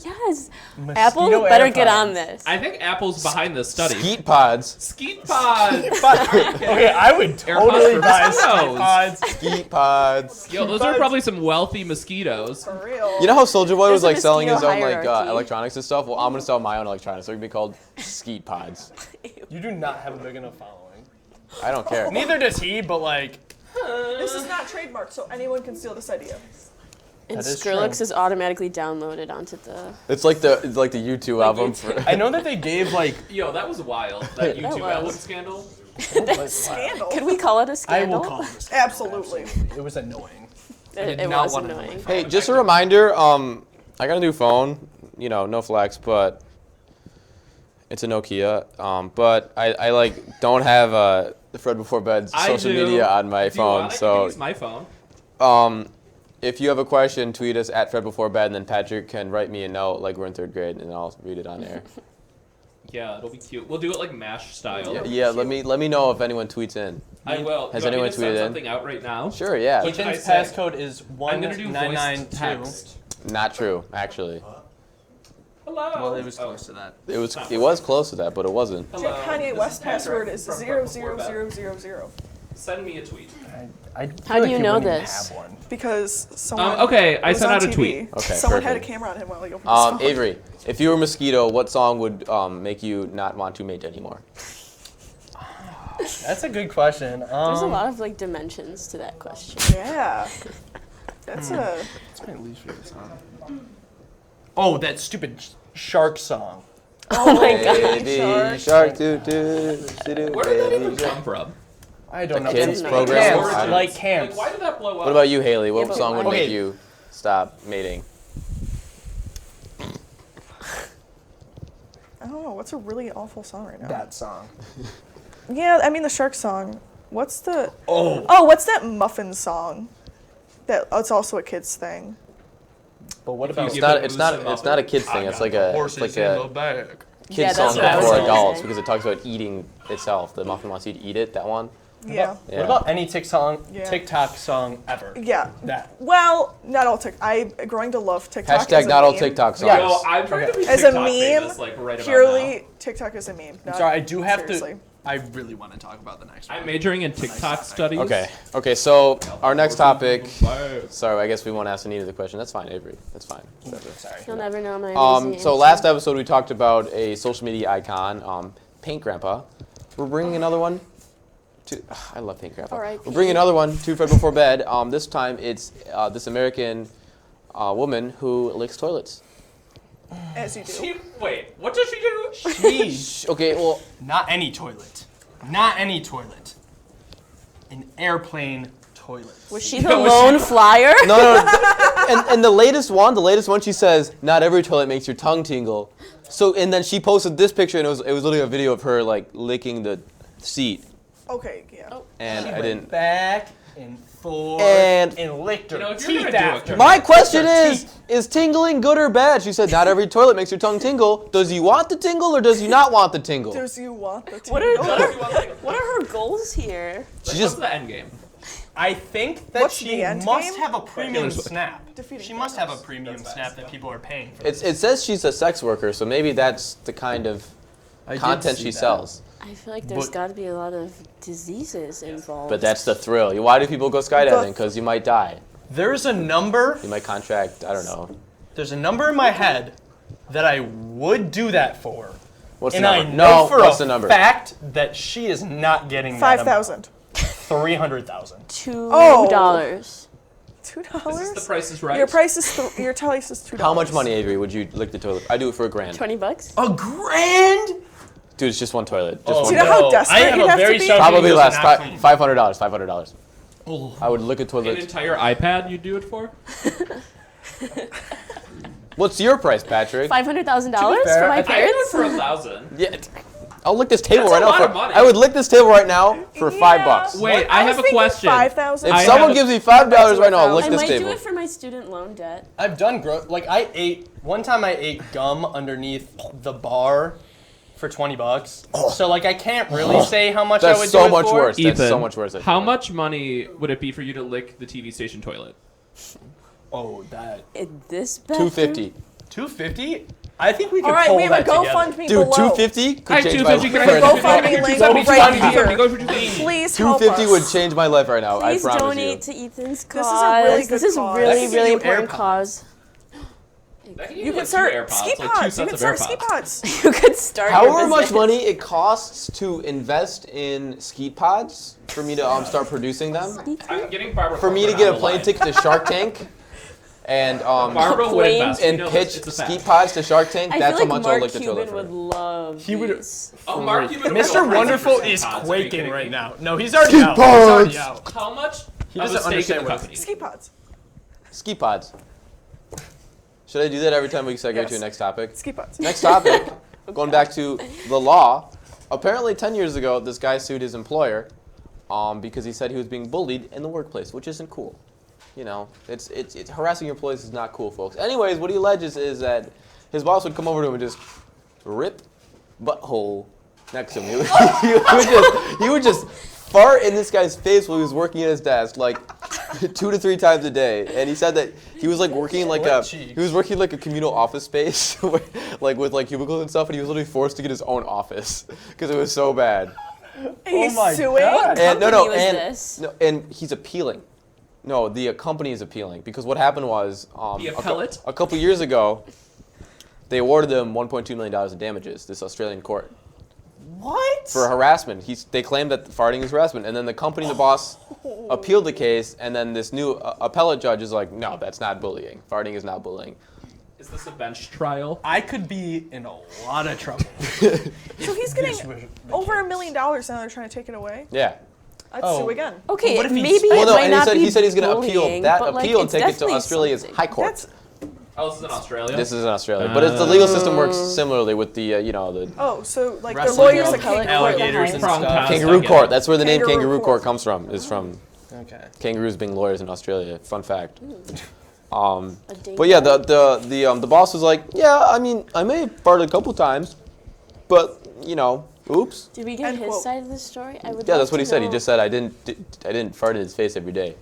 Speaker 4: Yes.
Speaker 5: Mosquito
Speaker 4: Apple better get
Speaker 5: AirPods.
Speaker 4: on this.
Speaker 2: I think Apple's behind this study.
Speaker 1: Skeet pods.
Speaker 2: Skeet pods.
Speaker 5: Okay, I would totally
Speaker 2: for
Speaker 5: buy
Speaker 2: mosquitoes.
Speaker 5: pods.
Speaker 1: Skeet pods.
Speaker 2: Yo, those are probably some wealthy mosquitoes.
Speaker 3: For real.
Speaker 1: You know how Soulja Boy was
Speaker 4: There's a
Speaker 1: like selling his
Speaker 4: mosquito
Speaker 1: own like
Speaker 4: hierarchy.
Speaker 1: electronics and stuff? Well, I'm gonna sell my own electronics. They're gonna be called Skeet pods.
Speaker 5: You do not have a big enough following.
Speaker 1: I don't care.
Speaker 5: Neither does he, but like,
Speaker 3: This is not trademarked, so anyone can steal this idea.
Speaker 4: And
Speaker 5: That is
Speaker 4: Skrillex
Speaker 5: true.
Speaker 4: is automatically downloaded onto the.
Speaker 1: It's like the U2 album. For,
Speaker 5: I know that they gave like.
Speaker 2: Yo, that was wild. That YouTube
Speaker 4: was.
Speaker 2: album scandal.
Speaker 3: Scandal.
Speaker 4: Could we call it a
Speaker 5: I
Speaker 4: scandal?
Speaker 5: will call this.
Speaker 3: Absolutely.
Speaker 5: It was annoying.
Speaker 4: It
Speaker 5: not
Speaker 4: was
Speaker 5: want to
Speaker 4: annoying.
Speaker 1: hey, just a reminder. I got a new phone. You know, no flex, but it's a Nokia. But I like don't have the Fred Before Bed's
Speaker 2: I
Speaker 1: social
Speaker 2: do.
Speaker 1: media on my
Speaker 2: Do you want
Speaker 1: phone.
Speaker 2: it? You can
Speaker 1: So
Speaker 2: use my phone.
Speaker 1: if you have a question, tweet us at Fred Before Bed, and then Patrick can write me a note like we're in 3rd grade, and I'll read it on air.
Speaker 2: Yeah, it'll be cute. We'll do it like MASH style.
Speaker 1: Yeah, let me know if anyone tweets in.
Speaker 2: I will.
Speaker 1: Has
Speaker 2: You want me
Speaker 1: anyone
Speaker 2: to send
Speaker 1: tweeted in?
Speaker 2: something out right now?
Speaker 1: Sure, yeah.
Speaker 2: What should I
Speaker 5: Ethan's
Speaker 2: say?
Speaker 5: passcode is
Speaker 2: I'm gonna do voice
Speaker 5: 1992.
Speaker 2: text.
Speaker 1: Not true, actually.
Speaker 2: Hello.
Speaker 5: Well, it was
Speaker 2: Oh.
Speaker 5: close to that.
Speaker 1: It was close to that, but it wasn't.
Speaker 2: Hello.
Speaker 3: Kanye
Speaker 2: This
Speaker 3: West
Speaker 2: is Patrick
Speaker 3: password is
Speaker 2: from
Speaker 3: 00000
Speaker 2: Send me a tweet.
Speaker 5: I feel
Speaker 4: How do
Speaker 5: like
Speaker 4: you
Speaker 5: he
Speaker 4: know
Speaker 5: wouldn't even
Speaker 4: this?
Speaker 5: have one.
Speaker 3: because someone.
Speaker 2: Okay, I
Speaker 3: it was
Speaker 2: sent
Speaker 3: on
Speaker 2: out a
Speaker 3: TV.
Speaker 2: tweet.
Speaker 1: Okay,
Speaker 3: Someone had a
Speaker 1: perfect.
Speaker 3: camera on him while he opened his phone.
Speaker 1: Avery, if you were a mosquito, what song would make you not want to mate anymore?
Speaker 5: That's a good question.
Speaker 4: There's a lot of like dimensions to that question.
Speaker 3: Yeah. That's a.
Speaker 5: What's my least favorite song? Oh, that stupid shark song.
Speaker 4: Oh my god.
Speaker 1: Baby shark, doo doo doo.
Speaker 2: Where did that
Speaker 1: baby
Speaker 2: even
Speaker 1: shark.
Speaker 2: come from?
Speaker 5: I don't know.
Speaker 1: Kids
Speaker 4: That's
Speaker 1: program.
Speaker 4: nice.
Speaker 1: I don't-
Speaker 5: Like camps.
Speaker 2: Like, why did that blow up?
Speaker 1: What about you, Haley? What
Speaker 4: but
Speaker 1: song would
Speaker 4: why?
Speaker 1: make
Speaker 5: Okay.
Speaker 1: you stop mating?
Speaker 3: I don't know. What's a really awful song right now?
Speaker 5: That song.
Speaker 3: Yeah, I mean the shark song. What's the?
Speaker 5: Oh.
Speaker 3: Oh, what's that muffin song? That it's also a kids thing.
Speaker 5: But what
Speaker 2: If you
Speaker 5: about
Speaker 2: give
Speaker 1: It's
Speaker 2: it
Speaker 1: not
Speaker 2: loose
Speaker 1: it's not a kids thing. It's like a
Speaker 5: bag.
Speaker 1: kids
Speaker 4: Yeah,
Speaker 1: song
Speaker 4: that's what I was
Speaker 1: for
Speaker 4: gonna
Speaker 1: adults
Speaker 4: say.
Speaker 1: because it talks about eating itself. The muffin wants you to eat it. That one.
Speaker 3: Yeah.
Speaker 1: Yeah.
Speaker 5: What about any
Speaker 3: Yeah.
Speaker 5: TikTok song ever?
Speaker 3: Yeah.
Speaker 5: That.
Speaker 3: Well, not all TikTok. I'm growing to love TikTok. as
Speaker 1: Hashtag
Speaker 3: a
Speaker 1: not all
Speaker 3: meme.
Speaker 1: TikTok songs.
Speaker 5: Yeah.
Speaker 2: Yo, I'm trying to be
Speaker 3: As a
Speaker 2: TikTok
Speaker 3: meme,
Speaker 2: famous, like right about
Speaker 3: Purely TikTok is a meme.
Speaker 5: I'm
Speaker 3: Not
Speaker 5: sorry, I do have
Speaker 3: seriously.
Speaker 5: to. I really want to talk about the next
Speaker 2: now.
Speaker 5: one.
Speaker 2: I'm majoring in TikTok studies.
Speaker 1: Okay. So our next topic.
Speaker 2: Wow.
Speaker 1: Sorry, I guess we won't ask Anita the question. That's fine, Avery. That's fine.
Speaker 5: Sorry.
Speaker 4: You'll never know my amazing
Speaker 1: So
Speaker 4: answer.
Speaker 1: last episode we talked about a social media icon, Paint Grandpa. We're bringing another one. I love Paint Grandpa.
Speaker 4: R.I.P.
Speaker 1: We're bringing another one to Fred Before Bed. This time it's this American woman who licks toilets.
Speaker 3: As you do.
Speaker 2: Wait, what does she do?
Speaker 5: Sheesh.
Speaker 1: Okay, well,
Speaker 5: Not any toilet. Not any toilet. An airplane toilet.
Speaker 4: Was she the lone flyer?
Speaker 1: no. And the latest one, she says, not every toilet makes your tongue tingle. So, and then she posted this picture, and it was literally a video of her like licking the seat,
Speaker 3: Okay. Yeah.
Speaker 4: Oh.
Speaker 1: and
Speaker 5: She
Speaker 1: I
Speaker 5: went
Speaker 1: didn't.
Speaker 5: back and forth
Speaker 1: And-
Speaker 5: licked her
Speaker 2: You know, if you're
Speaker 5: teeth
Speaker 2: gonna do it,
Speaker 5: after.
Speaker 1: My question
Speaker 5: Her
Speaker 1: is tingling good or bad? She said, not every toilet makes your tongue tingle. Does you want the tingle or does you not want the tingle?
Speaker 3: Does you want the
Speaker 4: What are,
Speaker 3: tingle?
Speaker 4: what are her goals here?
Speaker 1: She
Speaker 2: What's
Speaker 1: just
Speaker 2: the end game?
Speaker 5: I think that
Speaker 3: What's
Speaker 5: she
Speaker 3: the end
Speaker 5: must
Speaker 3: game?
Speaker 5: have a premium
Speaker 2: Here's what-
Speaker 5: snap.
Speaker 3: Defeating
Speaker 5: She must have a
Speaker 3: Thanos.
Speaker 5: premium snap that people are paying for.
Speaker 1: it says she's a sex worker, so maybe that's the kind of content she sells.
Speaker 4: I feel like there's
Speaker 5: But-
Speaker 4: got to be a lot of diseases involved.
Speaker 1: But that's the thrill. Why do people go skydiving? Because you might die.
Speaker 5: There's a number.
Speaker 1: You might contract, I don't know.
Speaker 5: There's a number in my head that I would do that for.
Speaker 1: What's
Speaker 5: And
Speaker 1: the
Speaker 5: I
Speaker 1: number?
Speaker 5: know
Speaker 1: No,
Speaker 5: for
Speaker 1: what's
Speaker 5: a
Speaker 1: the number?
Speaker 5: fact that she is not getting that
Speaker 3: 5,000.
Speaker 5: 300,000.
Speaker 4: $2.
Speaker 3: Oh.
Speaker 2: Is this the
Speaker 3: $2.
Speaker 2: price is right?
Speaker 3: Your price is your price is $2.
Speaker 1: How much money, Avery, would you lick the toilet? I do it for $1,000.
Speaker 4: $20?
Speaker 5: A grand?
Speaker 1: Dude, it's just one toilet. Just
Speaker 5: Oh,
Speaker 3: Do
Speaker 1: one
Speaker 3: you know how
Speaker 5: no.
Speaker 3: desperate
Speaker 5: I have
Speaker 3: you'd
Speaker 5: a
Speaker 3: have to
Speaker 5: very
Speaker 3: be?
Speaker 5: sharp
Speaker 1: Probably
Speaker 5: fingers
Speaker 1: less.
Speaker 5: and not clean.
Speaker 1: $500. $500.
Speaker 5: Oh.
Speaker 1: I would lick a
Speaker 2: An
Speaker 1: toilet.
Speaker 2: entire iPad you'd do it for?
Speaker 1: What's your price, Patrick?
Speaker 4: $500,000
Speaker 5: fair,
Speaker 4: for my
Speaker 5: I think
Speaker 2: I did
Speaker 4: parents?
Speaker 2: for 1,000.
Speaker 1: Yeah, I'll lick this table
Speaker 2: That's
Speaker 1: right
Speaker 2: a
Speaker 1: now.
Speaker 2: lot of money.
Speaker 1: I would lick this table right now for
Speaker 3: Yeah.
Speaker 1: $5.
Speaker 2: Wait, I have a question.
Speaker 3: 5,000.
Speaker 1: If
Speaker 2: I
Speaker 1: someone
Speaker 2: have a-
Speaker 1: gives me $5 right now, I'll lick
Speaker 4: I
Speaker 1: this
Speaker 4: might do
Speaker 1: table.
Speaker 4: it for my student loan debt.
Speaker 5: I've done like one time I ate gum underneath the bar for $20. So like I can't really say how much I would
Speaker 1: That's
Speaker 5: do
Speaker 1: so
Speaker 5: it
Speaker 1: much
Speaker 5: for.
Speaker 1: worse.
Speaker 2: Ethan,
Speaker 1: That's so much worse.
Speaker 2: how much money would it be for you to lick the TV station toilet?
Speaker 5: Oh, that
Speaker 4: In this bathroom?
Speaker 1: $250.
Speaker 5: $250? I think we could
Speaker 3: All right,
Speaker 5: pull
Speaker 3: we have a
Speaker 5: that together.
Speaker 3: GoFundMe
Speaker 1: Dude,
Speaker 3: below.
Speaker 1: $250 could
Speaker 2: Hi,
Speaker 1: change my
Speaker 2: 250.
Speaker 1: life.
Speaker 2: Can I
Speaker 3: We have a
Speaker 2: have
Speaker 3: GoFundMe
Speaker 2: $250?
Speaker 3: link
Speaker 2: 250,
Speaker 3: right
Speaker 2: 250,
Speaker 3: here.
Speaker 2: Go for 250.
Speaker 3: Please help
Speaker 1: 250
Speaker 3: us.
Speaker 1: would change my life right now.
Speaker 4: Please
Speaker 1: I promise
Speaker 4: donate
Speaker 1: you.
Speaker 4: to Ethan's
Speaker 3: This is
Speaker 4: cause.
Speaker 3: a really
Speaker 4: This
Speaker 3: good
Speaker 4: is a
Speaker 3: cause.
Speaker 4: really,
Speaker 5: That could
Speaker 4: really
Speaker 5: get you
Speaker 4: important
Speaker 5: AirPods.
Speaker 4: cause.
Speaker 2: That can
Speaker 3: You
Speaker 2: get
Speaker 3: can
Speaker 2: like
Speaker 3: start
Speaker 2: two AirPods,
Speaker 3: ski
Speaker 2: like two
Speaker 3: pods. You
Speaker 2: sets
Speaker 3: can
Speaker 2: of
Speaker 3: start ski
Speaker 2: AirPods.
Speaker 3: pods.
Speaker 4: You could start your
Speaker 1: However much
Speaker 4: business.
Speaker 1: money it costs to invest in skeet pods for me to start producing them,
Speaker 2: I'm getting Barbara.
Speaker 1: for me to
Speaker 2: Corcoran
Speaker 1: get
Speaker 2: on
Speaker 1: a
Speaker 2: the
Speaker 1: plane
Speaker 2: line.
Speaker 1: ticket to Shark Tank, and
Speaker 2: Barbara would
Speaker 4: Plane
Speaker 2: invest.
Speaker 1: and
Speaker 2: You know,
Speaker 1: pitch
Speaker 2: it's a
Speaker 1: skeet
Speaker 2: fact.
Speaker 1: pods to Shark Tank.
Speaker 4: I
Speaker 1: That's
Speaker 4: feel
Speaker 1: how
Speaker 4: like
Speaker 1: much I'll
Speaker 4: Mark
Speaker 1: lick the toilet
Speaker 4: Cuban
Speaker 1: for.
Speaker 4: would love
Speaker 5: He would-
Speaker 4: these.
Speaker 2: Oh, Mark Cuban would
Speaker 5: Mr.
Speaker 2: go crazy
Speaker 5: Wonderful
Speaker 2: for
Speaker 5: is
Speaker 2: St. Pods. Are you
Speaker 5: quaking
Speaker 2: kidding
Speaker 5: right
Speaker 2: me?
Speaker 5: now. No, he's already out. He's
Speaker 1: pods.
Speaker 5: already out.
Speaker 2: How much
Speaker 5: He
Speaker 2: of
Speaker 5: doesn't
Speaker 2: a stake in
Speaker 5: understand
Speaker 2: the
Speaker 5: what
Speaker 2: company?
Speaker 3: Ski pods.
Speaker 1: Ski pods. Should I do that every time we segue to
Speaker 3: Yes.
Speaker 1: a next topic?
Speaker 3: Ski pods.
Speaker 1: Next topic, going back to the law. Apparently, 10 years ago, this guy sued his employer because he said he was being bullied in the workplace, which isn't cool. You know, it's harassing your employees is not cool, folks. Anyways, what he alleges is that his boss would come over to him and just rip butthole next to him. He would just fart in this guy's face while he was working at his desk, like 2 to 3 times a day. And he said that he was like working in like he was working like a communal office space, like with like cubicles and stuff, and he was literally forced to get his own office because it was so bad.
Speaker 3: He's
Speaker 5: my
Speaker 3: suing.
Speaker 5: God.
Speaker 1: And
Speaker 4: company was this?
Speaker 1: no, and he's appealing. No, the company is appealing because what happened was
Speaker 2: The appellate?
Speaker 1: a couple years ago, they awarded them $1.2 million in damages. This Australian court
Speaker 5: What?
Speaker 1: for harassment. They claimed that farting is harassment, and then the company, the boss, appealed the case, and then this new appellate judge is like, no, that's not bullying. Farting is not bullying.
Speaker 2: Is this a bench trial?
Speaker 5: I could be in a lot of trouble.
Speaker 3: So he's getting
Speaker 5: This was the
Speaker 3: over $1
Speaker 5: case.
Speaker 3: million now. They're trying to take it away.
Speaker 1: Yeah.
Speaker 3: I'd
Speaker 5: Oh.
Speaker 3: sue again.
Speaker 4: Okay,
Speaker 5: What if he's-
Speaker 4: maybe
Speaker 1: Well,
Speaker 4: it
Speaker 1: no,
Speaker 4: might
Speaker 1: and
Speaker 4: not be
Speaker 1: he said he's going to appeal
Speaker 4: bullying,
Speaker 1: that
Speaker 4: but, like,
Speaker 1: appeal and
Speaker 4: it's
Speaker 1: take it to
Speaker 4: definitely
Speaker 1: Australia's
Speaker 4: something.
Speaker 1: high court.
Speaker 3: That's
Speaker 2: Oh, this is in Australia?
Speaker 1: This is in Australia, but it's the legal system works similarly with the the
Speaker 3: oh, so like the
Speaker 5: Wrestling
Speaker 3: lawyers that
Speaker 4: appellate
Speaker 3: can't
Speaker 4: court
Speaker 3: court
Speaker 5: alligators
Speaker 3: the
Speaker 5: and
Speaker 3: high-
Speaker 5: stuff.
Speaker 1: kangaroo court. That's where the name
Speaker 3: Kangaroo
Speaker 1: kangaroo
Speaker 3: court.
Speaker 1: court comes from. Is from
Speaker 5: Okay.
Speaker 1: kangaroos being lawyers in Australia. Fun fact.
Speaker 4: A
Speaker 1: But yeah, the boss was like, yeah, I mean, I may have farted a couple times, but oops.
Speaker 4: Did we get
Speaker 3: End
Speaker 4: his
Speaker 3: quote.
Speaker 4: side of the story? I would
Speaker 1: Yeah,
Speaker 4: love
Speaker 1: that's what
Speaker 4: to
Speaker 1: he said. He
Speaker 4: know.
Speaker 1: just said I didn't fart in his face every day,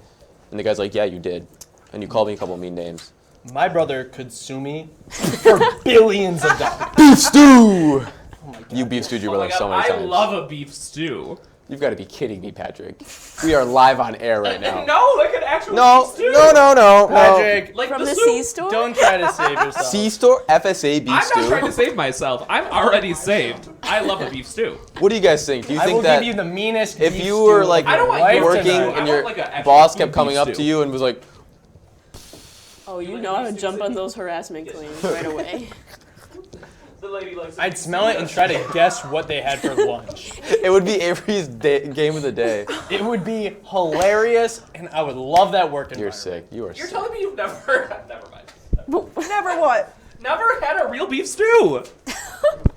Speaker 1: and the guy's like, yeah, you did, and you called me a couple mean names.
Speaker 5: My brother could sue me for billions of dollars.
Speaker 1: Beef stew.
Speaker 5: Oh my God.
Speaker 1: You beef stewed your
Speaker 2: Oh my
Speaker 1: brother
Speaker 2: God,
Speaker 1: so many
Speaker 2: I
Speaker 1: times.
Speaker 2: love a beef stew.
Speaker 1: You've got to be kidding me, Patrick. We are live on air right now.
Speaker 2: No, like an actual
Speaker 1: No,
Speaker 2: beef stew.
Speaker 1: no.
Speaker 5: Patrick,
Speaker 2: Like
Speaker 4: From
Speaker 2: the
Speaker 4: the
Speaker 2: soup.
Speaker 4: C store?
Speaker 5: don't try to save yourself.
Speaker 1: C-store FSA beef
Speaker 2: I'm
Speaker 1: stew.
Speaker 2: not trying to save myself. I'm already saved. I love a beef stew.
Speaker 1: What do you guys think? Do you
Speaker 5: I
Speaker 1: think
Speaker 5: will
Speaker 1: that
Speaker 5: give you the meanest
Speaker 1: if
Speaker 5: beef
Speaker 1: you were
Speaker 5: stew
Speaker 1: like
Speaker 5: of
Speaker 2: I don't
Speaker 5: your
Speaker 2: want
Speaker 5: life
Speaker 2: your
Speaker 1: working
Speaker 5: tonight.
Speaker 2: I
Speaker 1: and your
Speaker 2: want, like, a actual
Speaker 1: boss
Speaker 2: good
Speaker 1: kept coming
Speaker 2: beef
Speaker 1: up
Speaker 2: stew.
Speaker 1: to you and was like,
Speaker 4: Oh, you know how to jump on those harassment claims right away.
Speaker 2: The lady likes a
Speaker 5: I'd
Speaker 2: beef
Speaker 5: smell it and try to guess what they had for lunch.
Speaker 1: it would be Avery's game of the day.
Speaker 5: It would be hilarious, and I would love that work
Speaker 1: You're
Speaker 5: environment.
Speaker 1: sick. You are
Speaker 2: You're
Speaker 1: sick.
Speaker 2: telling me you've never, never mind.
Speaker 3: Never what?
Speaker 2: Never had a real beef stew.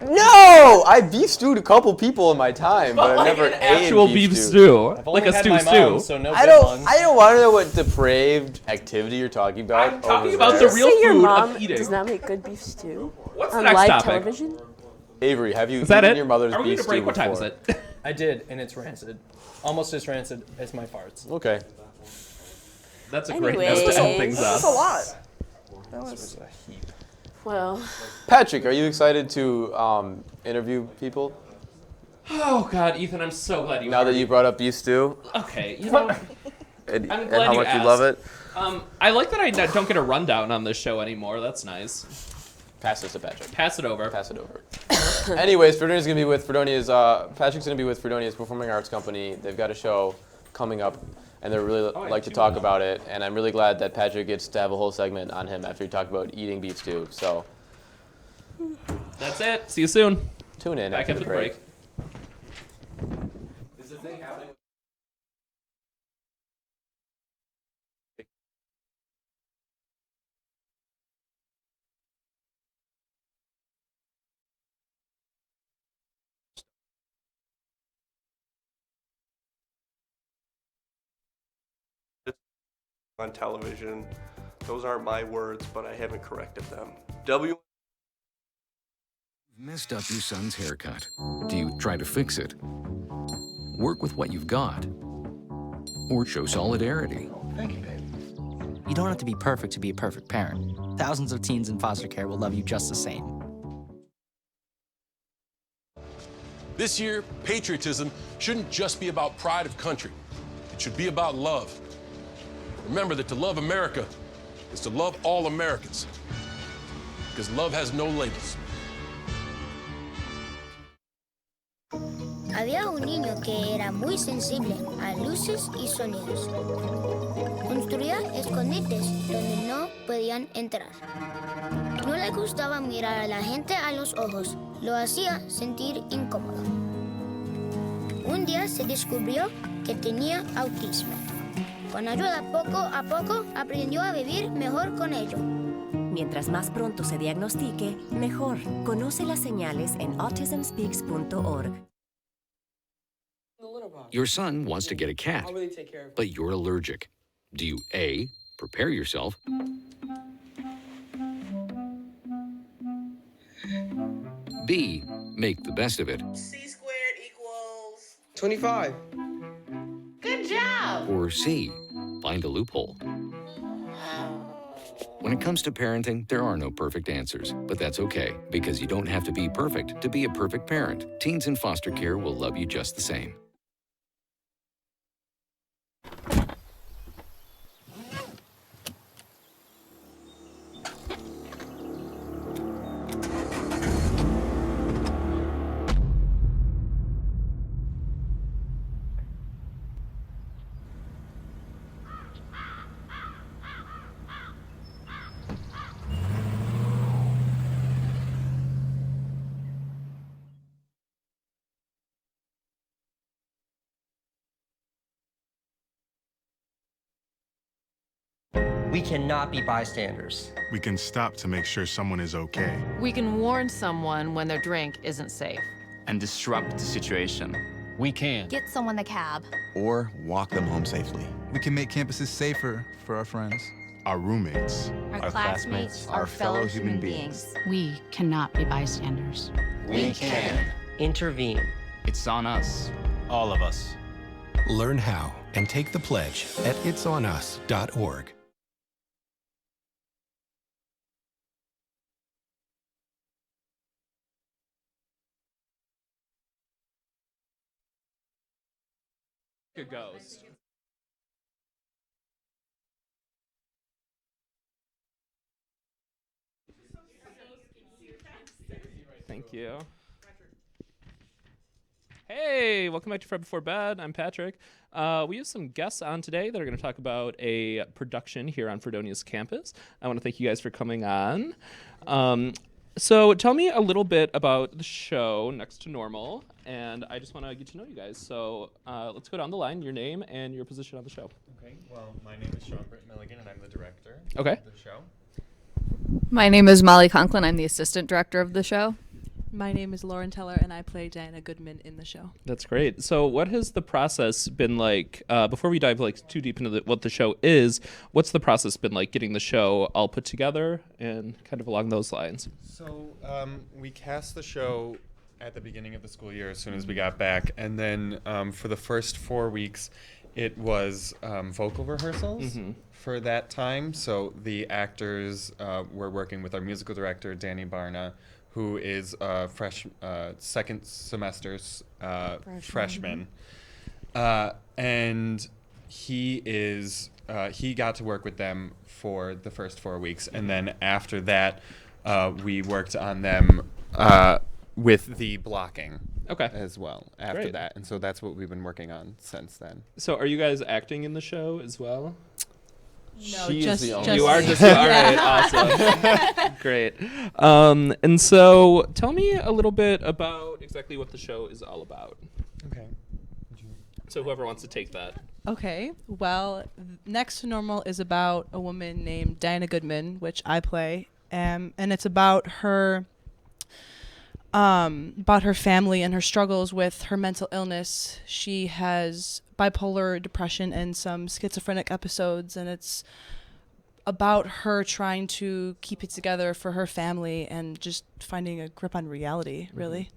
Speaker 1: No! I beef stewed a couple people in my time, but I
Speaker 2: like
Speaker 1: never
Speaker 2: an
Speaker 1: ate
Speaker 2: actual beef stew.
Speaker 5: I've
Speaker 2: Like
Speaker 5: only
Speaker 2: a
Speaker 5: had
Speaker 2: stew
Speaker 5: my
Speaker 2: stew.
Speaker 5: mom, so no
Speaker 1: I
Speaker 5: good ones.
Speaker 1: don't want to know what depraved activity you're talking about.
Speaker 2: I'm talking
Speaker 1: over
Speaker 2: about
Speaker 1: there.
Speaker 2: the real
Speaker 4: Say your
Speaker 2: food
Speaker 4: mom
Speaker 2: of eating.
Speaker 4: does not make good beef stew
Speaker 2: What's the
Speaker 4: on
Speaker 2: next
Speaker 4: live
Speaker 2: topic?
Speaker 4: television.
Speaker 1: Avery, have you
Speaker 2: Is that
Speaker 1: eaten
Speaker 2: it?
Speaker 1: your mother's
Speaker 2: Are we
Speaker 1: beef
Speaker 2: going to break?
Speaker 1: stew
Speaker 2: What time is
Speaker 1: before?
Speaker 2: it?
Speaker 5: I did, and it's rancid. Almost as rancid as my farts.
Speaker 1: Okay.
Speaker 2: That's a great
Speaker 4: Anyway.
Speaker 2: note to
Speaker 4: This
Speaker 2: end things
Speaker 3: That's
Speaker 2: up.
Speaker 3: a lot. That
Speaker 5: This
Speaker 3: was
Speaker 5: was a heap.
Speaker 4: Well,
Speaker 1: Patrick, are you excited to interview people
Speaker 2: Oh God, Ethan, I'm so glad you.
Speaker 1: now that you brought up beef stew
Speaker 2: Okay, you know,
Speaker 1: and,
Speaker 2: I'm
Speaker 1: and
Speaker 2: glad
Speaker 1: how
Speaker 2: you
Speaker 1: much you love
Speaker 2: asked.
Speaker 1: it?
Speaker 2: I like that I don't get a rundown on this show anymore. That's nice.
Speaker 1: Pass this to Patrick.
Speaker 2: Pass it over.
Speaker 1: Pass it over. Anyways, Fredonia's gonna be with Patrick's gonna be with Fredonia's Performing Arts Company. They've got a show coming up, and they really
Speaker 2: I
Speaker 1: like to
Speaker 2: do
Speaker 1: talk
Speaker 2: know.
Speaker 1: about it. And I'm really glad that Patrick gets to have a whole segment on him after he talked about eating beef stew. So
Speaker 2: That's it. See you soon.
Speaker 1: tune in
Speaker 2: Back
Speaker 1: after
Speaker 2: after
Speaker 1: the
Speaker 2: the
Speaker 1: break.
Speaker 2: break. Is the thing happening?
Speaker 6: on television. Those aren't my words, but I haven't corrected them.
Speaker 7: Messed up your son's haircut. Do you try to fix it? Work with what you've got? Or show solidarity?
Speaker 5: Thank you, babe.
Speaker 8: You don't have to be perfect to be a perfect parent. Thousands of teens in foster care will love you just the same.
Speaker 9: This year, patriotism shouldn't just be about pride of country. It should be about love. Remember that to love America is to love all Americans. Because love has no labels.
Speaker 10: Había un niño que era muy sensible a luces y sonidos. Construía escondites donde no podían entrar. No le gustaba mirar a la gente a los ojos. Lo hacía sentir incómodo. Un día se descubrió que tenía autismo. Con ayuda poco a poco aprendió a vivir mejor con ello.
Speaker 11: Mientras más pronto se diagnostique, mejor. Conoce las señales en autismspeaks.org.
Speaker 7: Your son wants to get a cat, but you're allergic. Do you A, prepare yourself, B, make the best of it,
Speaker 12: C squared equals
Speaker 13: 25.
Speaker 12: Good job!
Speaker 7: or C, find a loophole? When it comes to parenting, there are no perfect answers, but that's okay, because you don't have to be perfect to be a perfect parent. Teens in foster care will love you just the same.
Speaker 13: We cannot be bystanders.
Speaker 14: We can stop to make sure someone is okay.
Speaker 15: We can warn someone when their drink isn't safe.
Speaker 16: And disrupt the situation.
Speaker 17: We can.
Speaker 18: Get someone a cab.
Speaker 19: Or walk them home safely.
Speaker 20: We can make campuses safer for our friends.
Speaker 14: Our roommates.
Speaker 18: Our classmates. Our fellow human beings.
Speaker 15: We cannot be bystanders.
Speaker 13: We can. Intervene.
Speaker 16: It's on us.
Speaker 17: All of us.
Speaker 19: Learn how and take the pledge at itsonus.org.
Speaker 2: A ghost. Thank you. Hey, welcome back to Fred Before Bed. I'm Patrick. We have some guests on today that are going to talk about a production here on Fredonia's campus. I want to thank you guys for coming on. So tell me a little bit about the show, Next to Normal, and I just want to get to know you guys. So let's go down the line, your name and your position on the show.
Speaker 21: Okay, well, my name is Sean Britt Milligan, and I'm the director
Speaker 2: of
Speaker 21: the show.
Speaker 22: My name is Molly Conklin. I'm the assistant director of the show.
Speaker 23: My name is Lauren Teller, and I play Diana Goodman in the show.
Speaker 2: That's great. So what has the process been like, before we dive too deep into what the show is, what's the process been like getting the show all put together and kind of along those lines?
Speaker 21: So we cast the show at the beginning of the school year as soon as we got back, and then for the first 4 weeks, it was vocal rehearsals for that time. So the actors were working with our musical director, Danny Barna, who is a second semester freshman. And he got to work with them for the first 4 weeks. And then after that, we worked on them with the blocking as well after that. And so that's what we've been working on since then.
Speaker 2: So are you guys acting in the show as well?
Speaker 23: No,
Speaker 2: she
Speaker 23: just,
Speaker 2: is the only
Speaker 23: just
Speaker 2: you are just all right, awesome. Great. And so tell me a little bit about exactly what the show is all about.
Speaker 21: Okay.
Speaker 2: So whoever wants to take that.
Speaker 23: Okay, well, Next to Normal is about a woman named Diana Goodman, which I play, and it's about her family and her struggles with her mental illness. She has bipolar depression and some schizophrenic episodes, and it's about her trying to keep it together for her family and just finding a grip on reality, really.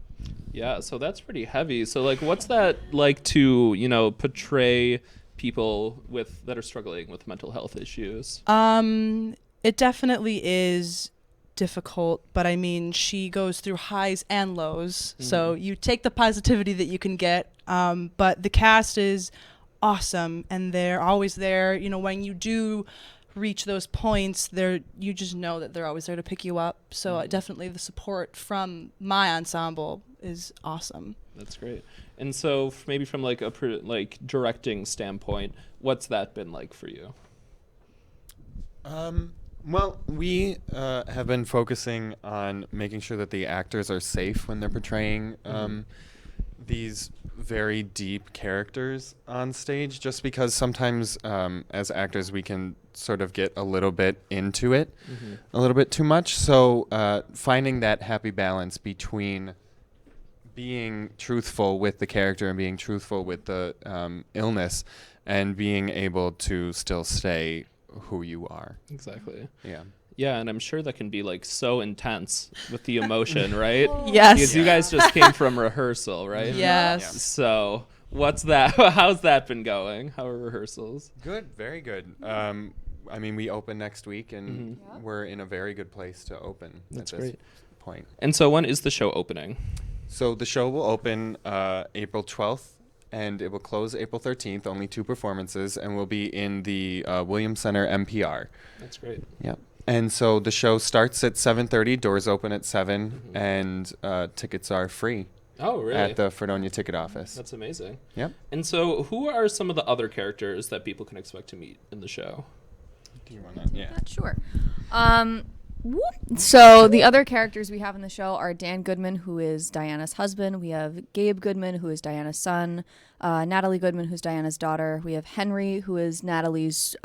Speaker 2: Yeah, so that's pretty heavy. So like, what's that like to, you know, portray people that are struggling with mental health issues?
Speaker 23: It definitely is difficult, but I mean, she goes through highs and lows, so you take the positivity that you can get, but the cast is awesome, and they're always there. You know, when you do reach those points, you just know that they're always there to pick you up. So definitely the support from my ensemble is awesome.
Speaker 2: That's great. And so maybe from like a directing standpoint, what's that been like for you?
Speaker 21: Well, we have been focusing on making sure that the actors are safe when they're portraying these very deep characters on stage, just because sometimes as actors we can sort of get a little bit into it, a little bit too much. So finding that happy balance between being truthful with the character and being truthful with the illness and being able to still stay who you are.
Speaker 2: Exactly.
Speaker 21: Yeah.
Speaker 2: Yeah, and I'm sure that can be like so intense with the emotion, right?
Speaker 23: Yes.
Speaker 2: Because you guys just came from rehearsal, right?
Speaker 23: Yes.
Speaker 21: Yeah.
Speaker 2: So what's that? How's that been going? How are rehearsals?
Speaker 21: Good, very good. I mean, we open next week, and we're in a very good place to open
Speaker 2: That's
Speaker 21: at this
Speaker 2: great.
Speaker 21: point.
Speaker 2: And so when is the show opening?
Speaker 21: So the show will open April 12th, and it will close April 13th, only 2 performances, and we'll be in the Williams Center MPR.
Speaker 2: That's great.
Speaker 21: Yep. And so the show starts at 7:30, doors open at 7, and tickets are free.
Speaker 2: Oh, really?
Speaker 21: At the Fredonia ticket office.
Speaker 2: That's amazing.
Speaker 21: Yep.
Speaker 2: And so who are some of the other characters that people can expect to meet in the show?
Speaker 21: Do you want to? Yeah.
Speaker 22: Sure. So the other characters we have in the show are Dan Goodman, who is Diana's husband. We have Gabe Goodman, who is Diana's son. Natalie Goodman, who's Diana's daughter. We have Henry, who is Natalie's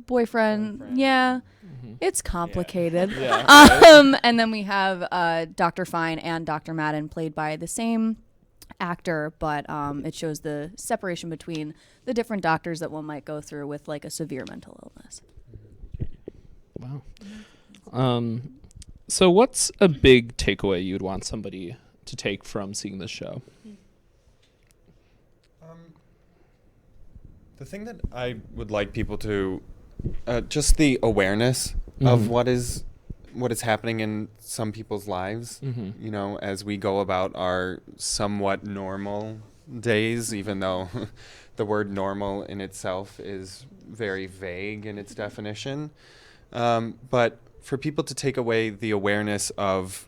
Speaker 22: boyfriend. Yeah. It's complicated.
Speaker 2: Yeah.
Speaker 22: And then we have Dr. Fine and Dr. Madden, played by the same actor, but it shows the separation between the different doctors that one might go through with like a severe mental illness.
Speaker 2: Wow. So what's a big takeaway you'd want somebody to take from seeing this show?
Speaker 21: The thing that I would like people to, just the awareness of what is happening in some people's lives, you know, as we go about our somewhat normal days, even though the word normal in itself is very vague in its definition. But for people to take away the awareness of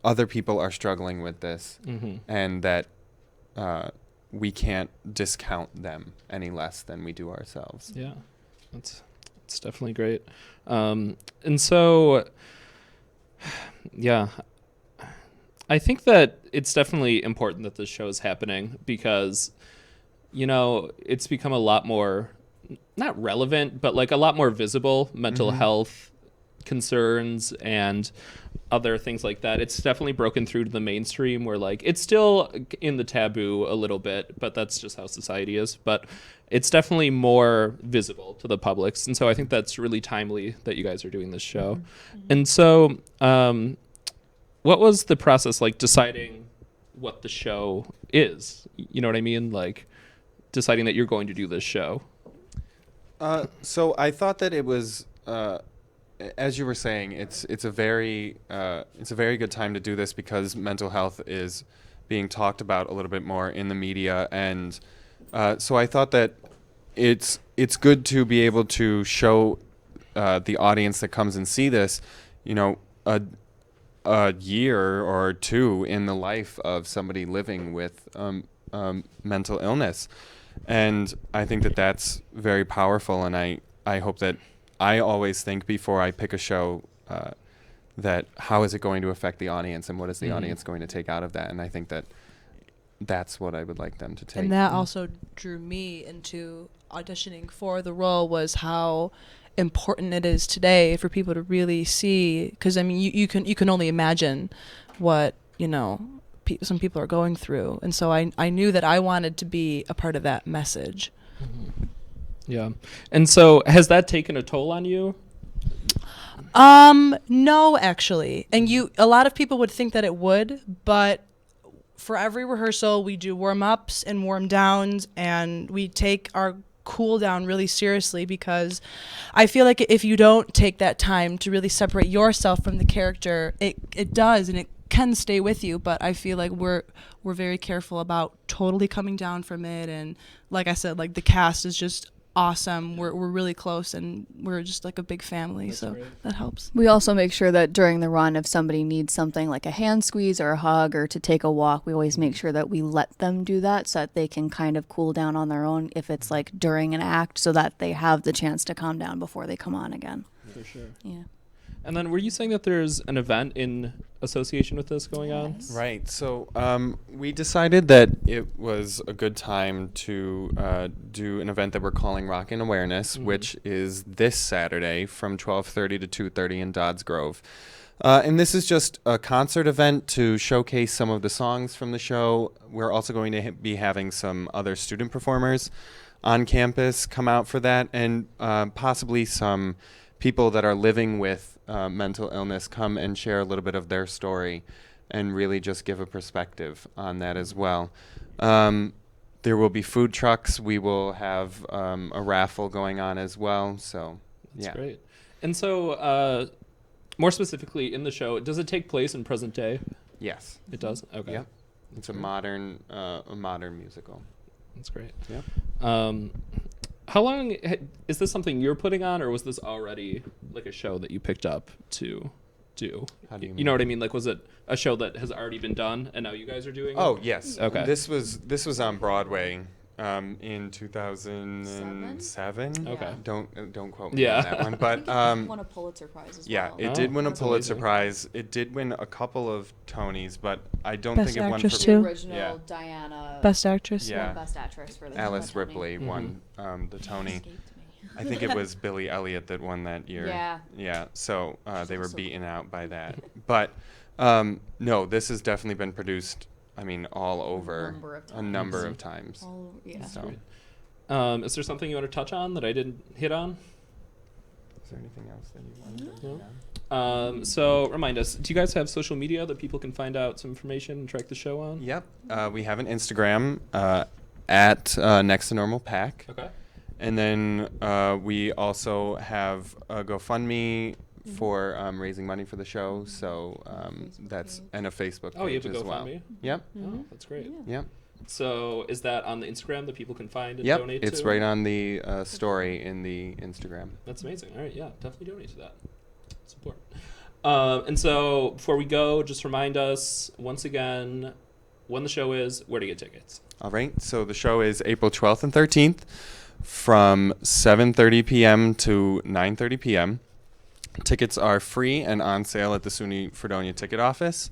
Speaker 21: other people are struggling with this, and that we can't discount them any less than we do ourselves.
Speaker 2: Yeah, it's definitely great. And so, yeah, I think that it's definitely important that this show is happening because, you know, it's become a lot more, not relevant, but like a lot more visible mental health concerns and other things like that. It's definitely broken through to the mainstream where like it's still in the taboo a little bit, but that's just how society is. But it's definitely more visible to the publics. And so I think that's really timely that you guys are doing this show. And so what was the process like deciding what the show is? You know what I mean? Like deciding that you're going to do this show.
Speaker 21: So I thought that it was, as you were saying, it's a very good time to do this because mental health is being talked about a little bit more in the media, and so I thought that it's good to be able to show the audience that comes and see this, you know, a year or two in the life of somebody living with mental illness. And I think that that's very powerful, and I hope that I always think before I pick a show that how is it going to affect the audience and what is the audience going to take out of that, and I think that that's what I would like them to take.
Speaker 23: And that also drew me into auditioning for the role, was how important it is today for people to really see, because I mean you can only imagine what, you know, some people are going through, and so I knew that I wanted to be a part of that message.
Speaker 2: Yeah. And so has that taken a toll on you?
Speaker 23: No, actually. And a lot of people would think that it would, but for every rehearsal, we do warm-ups and warm-downs, and we take our cool down really seriously, because I feel like if you don't take that time to really separate yourself from the character, it does, and it can stay with you. But I feel like we're very careful about totally coming down from it. And like I said, like the cast is just awesome. We're really close, and we're just like a big family. That's so great. That helps.
Speaker 22: We also make sure that during the run, if somebody needs something like a hand squeeze or a hug or to take a walk, we always make sure that we let them do that so that they can kind of cool down on their own if it's like during an act, so that they have the chance to calm down before they come on again.
Speaker 2: For sure.
Speaker 22: Yeah.
Speaker 2: And then were you saying that there's an event in association with this going on?
Speaker 21: Right. So we decided that it was a good time to do an event that we're calling Rockin' Awareness, which is this Saturday from 12:30 to 2:30 in Dodds Grove. And this is just a concert event to showcase some of the songs from the show. We're also going to be having some other student performers on campus come out for that, and possibly some people that are living with mental illness come and share a little bit of their story and really just give a perspective on that as well. There will be food trucks. We will have a raffle going on as well. So,
Speaker 2: That's great. And so, more specifically in the show, does it take place in present day?
Speaker 21: Yes.
Speaker 2: It does? Okay.
Speaker 21: Yep. It's a modern musical.
Speaker 2: That's great.
Speaker 21: Yep.
Speaker 2: How long is this something you're putting on, or was this already like a show that you picked up to do?
Speaker 21: How do you mean?
Speaker 2: You know what I mean? Like, was it a show that has already been done and now you guys are doing it?
Speaker 21: Oh, yes.
Speaker 2: Okay.
Speaker 21: This was on Broadway in 2007.
Speaker 2: Okay.
Speaker 21: Don't quote me on that one, but
Speaker 22: It won a Pulitzer Prize as
Speaker 21: yeah,
Speaker 22: well.
Speaker 21: it did win a
Speaker 2: that's
Speaker 21: Pulitzer
Speaker 2: amazing.
Speaker 21: Prize. It did win a couple of Tonys, but I don't
Speaker 23: Best
Speaker 21: think it won
Speaker 23: Actress
Speaker 21: for
Speaker 23: too.
Speaker 22: The original
Speaker 21: Yeah.
Speaker 22: Diana.
Speaker 23: Best Actress.
Speaker 21: Yeah.
Speaker 22: won Best Actress for the
Speaker 21: Alice
Speaker 22: Tony.
Speaker 21: Ripley won the Tony.
Speaker 22: Escaped me.
Speaker 21: I think it was Billy Elliot that won that year.
Speaker 22: Yeah.
Speaker 21: Yeah. So they were
Speaker 22: also
Speaker 21: beaten out by that. But no, this has definitely been produced. I mean, all over a number of times.
Speaker 22: Yeah.
Speaker 21: So,
Speaker 2: Is there something you want to touch on that I didn't hit on?
Speaker 21: is there anything else that you wanted to hit on?
Speaker 2: So remind us, do you guys have social media that people can find out some information and track the show on?
Speaker 21: Yep. We have an Instagram at Next to Normal Pack.
Speaker 2: Okay.
Speaker 21: And then we also have a GoFundMe for raising money for the show. So that's and a Facebook page
Speaker 2: Oh, you have a
Speaker 21: as well.
Speaker 2: GoFundMe?
Speaker 21: Yep.
Speaker 2: Oh, that's great.
Speaker 21: Yep.
Speaker 2: So is that on the Instagram that people can find and
Speaker 21: Yep.
Speaker 2: donate to?
Speaker 21: It's right on the story in the Instagram.
Speaker 2: That's amazing. All right, yeah, definitely donate to that. Support. And so before we go, just remind us once again when the show is, where to get tickets.
Speaker 21: All right. So the show is April 12th and 13th from 7:30 p.m. to 9:30 p.m. Tickets are free and on sale at the SUNY Fredonia ticket office.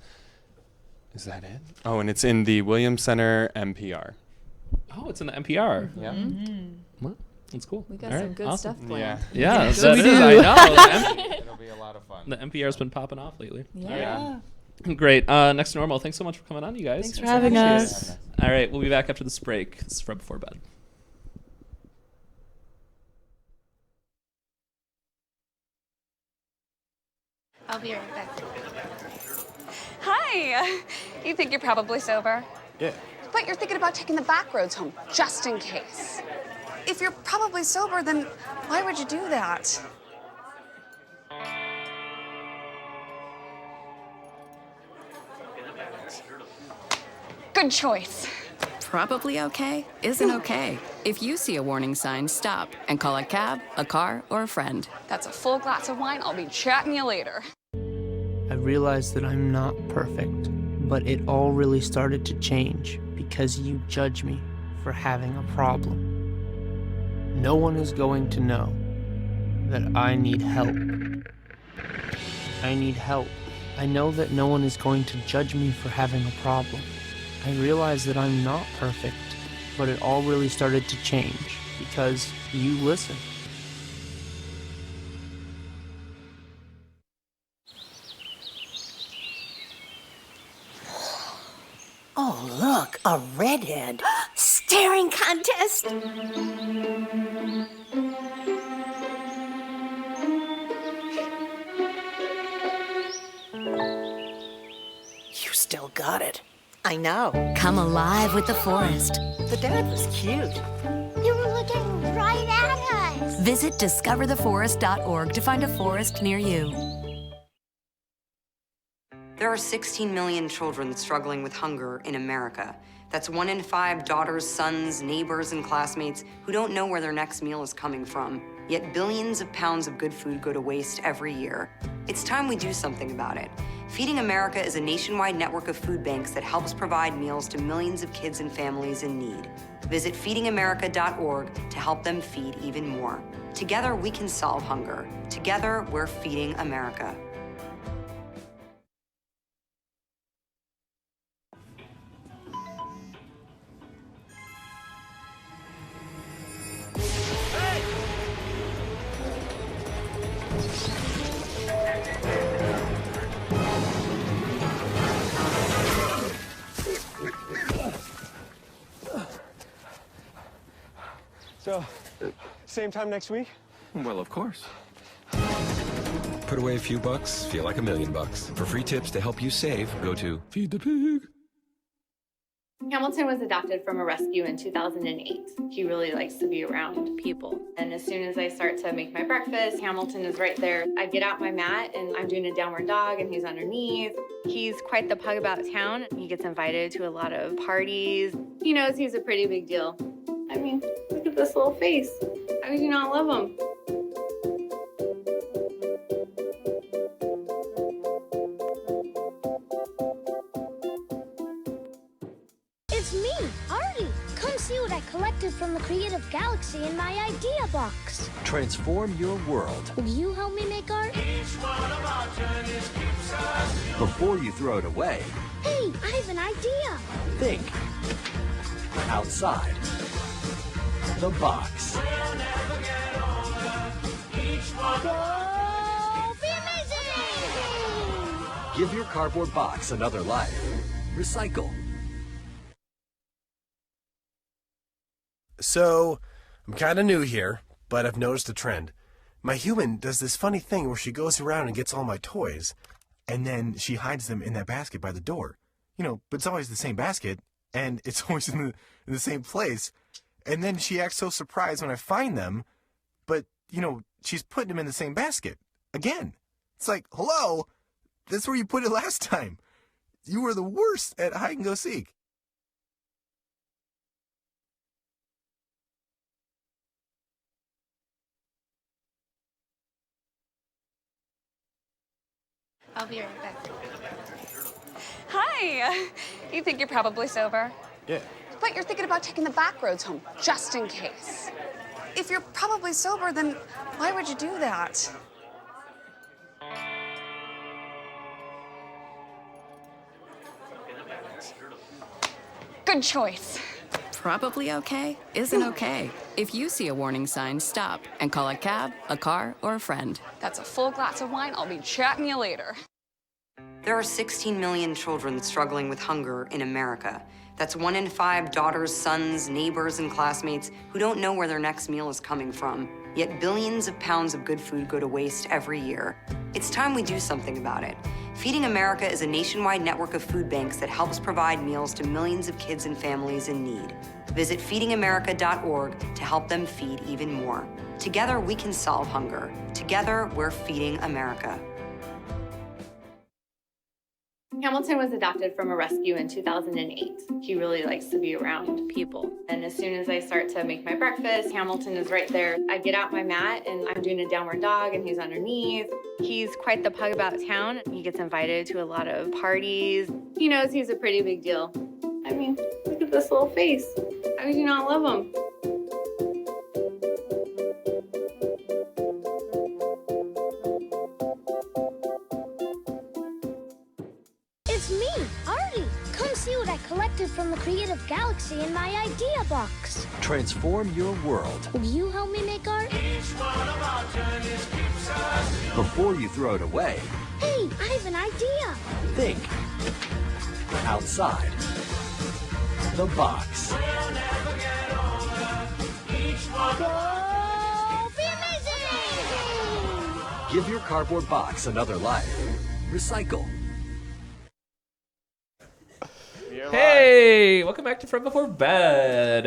Speaker 21: Is that it? Oh, and it's in the Williams Center MPR.
Speaker 2: Oh, it's in the NPR.
Speaker 21: Yeah.
Speaker 2: Well, that's cool.
Speaker 22: We got
Speaker 2: All
Speaker 22: some
Speaker 2: right,
Speaker 22: good
Speaker 2: awesome.
Speaker 22: stuff planned.
Speaker 2: Yeah,
Speaker 23: So
Speaker 2: that
Speaker 23: we
Speaker 2: is.
Speaker 23: do.
Speaker 2: I know.
Speaker 21: It'll be a lot of fun.
Speaker 2: The NPR's been popping off lately.
Speaker 22: Yeah.
Speaker 2: All right. Great. Next to Normal. Thanks so much for coming on, you guys.
Speaker 23: Thanks for having us.
Speaker 2: All right, we'll be back after this break. This is Fred Before Bed.
Speaker 3: I'll be right back. Hi. You think you're probably sober?
Speaker 14: Yeah.
Speaker 3: But you're thinking about taking the back roads home, just in case. If you're probably sober, then why would you do that? Good choice.
Speaker 11: Probably okay isn't okay. If you see a warning sign, stop and call a cab, a car, or a friend.
Speaker 3: That's a full glass of wine. I'll be chatting you later.
Speaker 4: I realized that I'm not perfect, but it all really started to change because you judge me for having a problem. No one is going to know that I need help. I need help. I know that no one is going to judge me for having a problem. I realize that I'm not perfect, but it all really started to change because you listen.
Speaker 11: Oh, look, a redhead. Staring contest. You still got it. I know.
Speaker 15: Come alive with the forest.
Speaker 11: The dad was cute.
Speaker 10: You were looking right at us.
Speaker 15: Visit discovertheforest.org to find a forest near you.
Speaker 1: There are 16 million children struggling with hunger in America. That's 1 in 5 daughters, sons, neighbors, and classmates who don't know where their next meal is coming from. Yet billions of pounds of good food go to waste every year. It's time we do something about it. Feeding America is a nationwide network of food banks that helps provide meals to millions of kids and families in need. Visit feedingamerica.org to help them feed even more. Together, we can solve hunger. Together, we're feeding America.
Speaker 6: So, same time next week?
Speaker 17: Well, of course. Put away a few bucks, feel like $1 million. For free tips to help you save, go to Feed the Pig.
Speaker 24: Hamilton was adopted from a rescue in 2008. He really likes to be around people. And as soon as I start to make my breakfast, Hamilton is right there. I get out my mat and I'm doing a downward dog and he's underneath. He's quite the pug about town. He gets invited to a lot of parties. He knows he's a pretty big deal. I mean, look at this little face. How could you not love him?
Speaker 10: It's me, Artie. Come see what I collected from the Creative Galaxy in my idea box.
Speaker 25: Transform your world.
Speaker 10: Will you help me make art?
Speaker 25: Before you throw it away,
Speaker 10: Hey, I have an idea.
Speaker 25: think outside the box.
Speaker 10: Go be amazing!
Speaker 25: Give your cardboard box another life. Recycle.
Speaker 26: So, I'm kind of new here, but I've noticed a trend. My human does this funny thing where she goes around and gets all my toys, and then she hides them in that basket by the door. You know, but it's always the same basket, and it's always in the same place. And then she acts so surprised when I find them, but, you know, she's putting them in the same basket. Again. It's like, hello? That's where you put it last time. You were the worst at hide and go seek.
Speaker 3: I'll be right back. Hi. You think you're probably sober?
Speaker 26: Yeah.
Speaker 3: But you're thinking about taking the back roads home, just in case. If you're probably sober, then why would you do that? Good choice.
Speaker 15: Probably okay isn't okay. If you see a warning sign, stop and call a cab, a car, or a friend.
Speaker 3: That's a full glass of wine. I'll be chatting you later.
Speaker 1: There are 16 million children struggling with hunger in America. That's 1 in 5 daughters, sons, neighbors, and classmates who don't know where their next meal is coming from. Yet billions of pounds of good food go to waste every year. It's time we do something about it. Feeding America is a nationwide network of food banks that helps provide meals to millions of kids and families in need. Visit feedingamerica.org to help them feed even more. Together, we can solve hunger. Together, we're feeding America.
Speaker 24: Hamilton was adopted from a rescue in 2008. He really likes to be around people. And as soon as I start to make my breakfast, Hamilton is right there. I get out my mat and I'm doing a downward dog and he's underneath. He's quite the pug about town. He gets invited to a lot of parties. He knows he's a pretty big deal. I mean, look at this little face. How could you not love him?
Speaker 10: It's me, Artie. Come see what I collected from the Creative Galaxy in my idea box.
Speaker 25: Transform your world.
Speaker 10: Will you help me make art?
Speaker 25: Before you throw it away,
Speaker 10: Hey, I have an idea.
Speaker 25: think outside The box. Give your cardboard box another life. Recycle.
Speaker 2: Hey, welcome back to From Before Bed.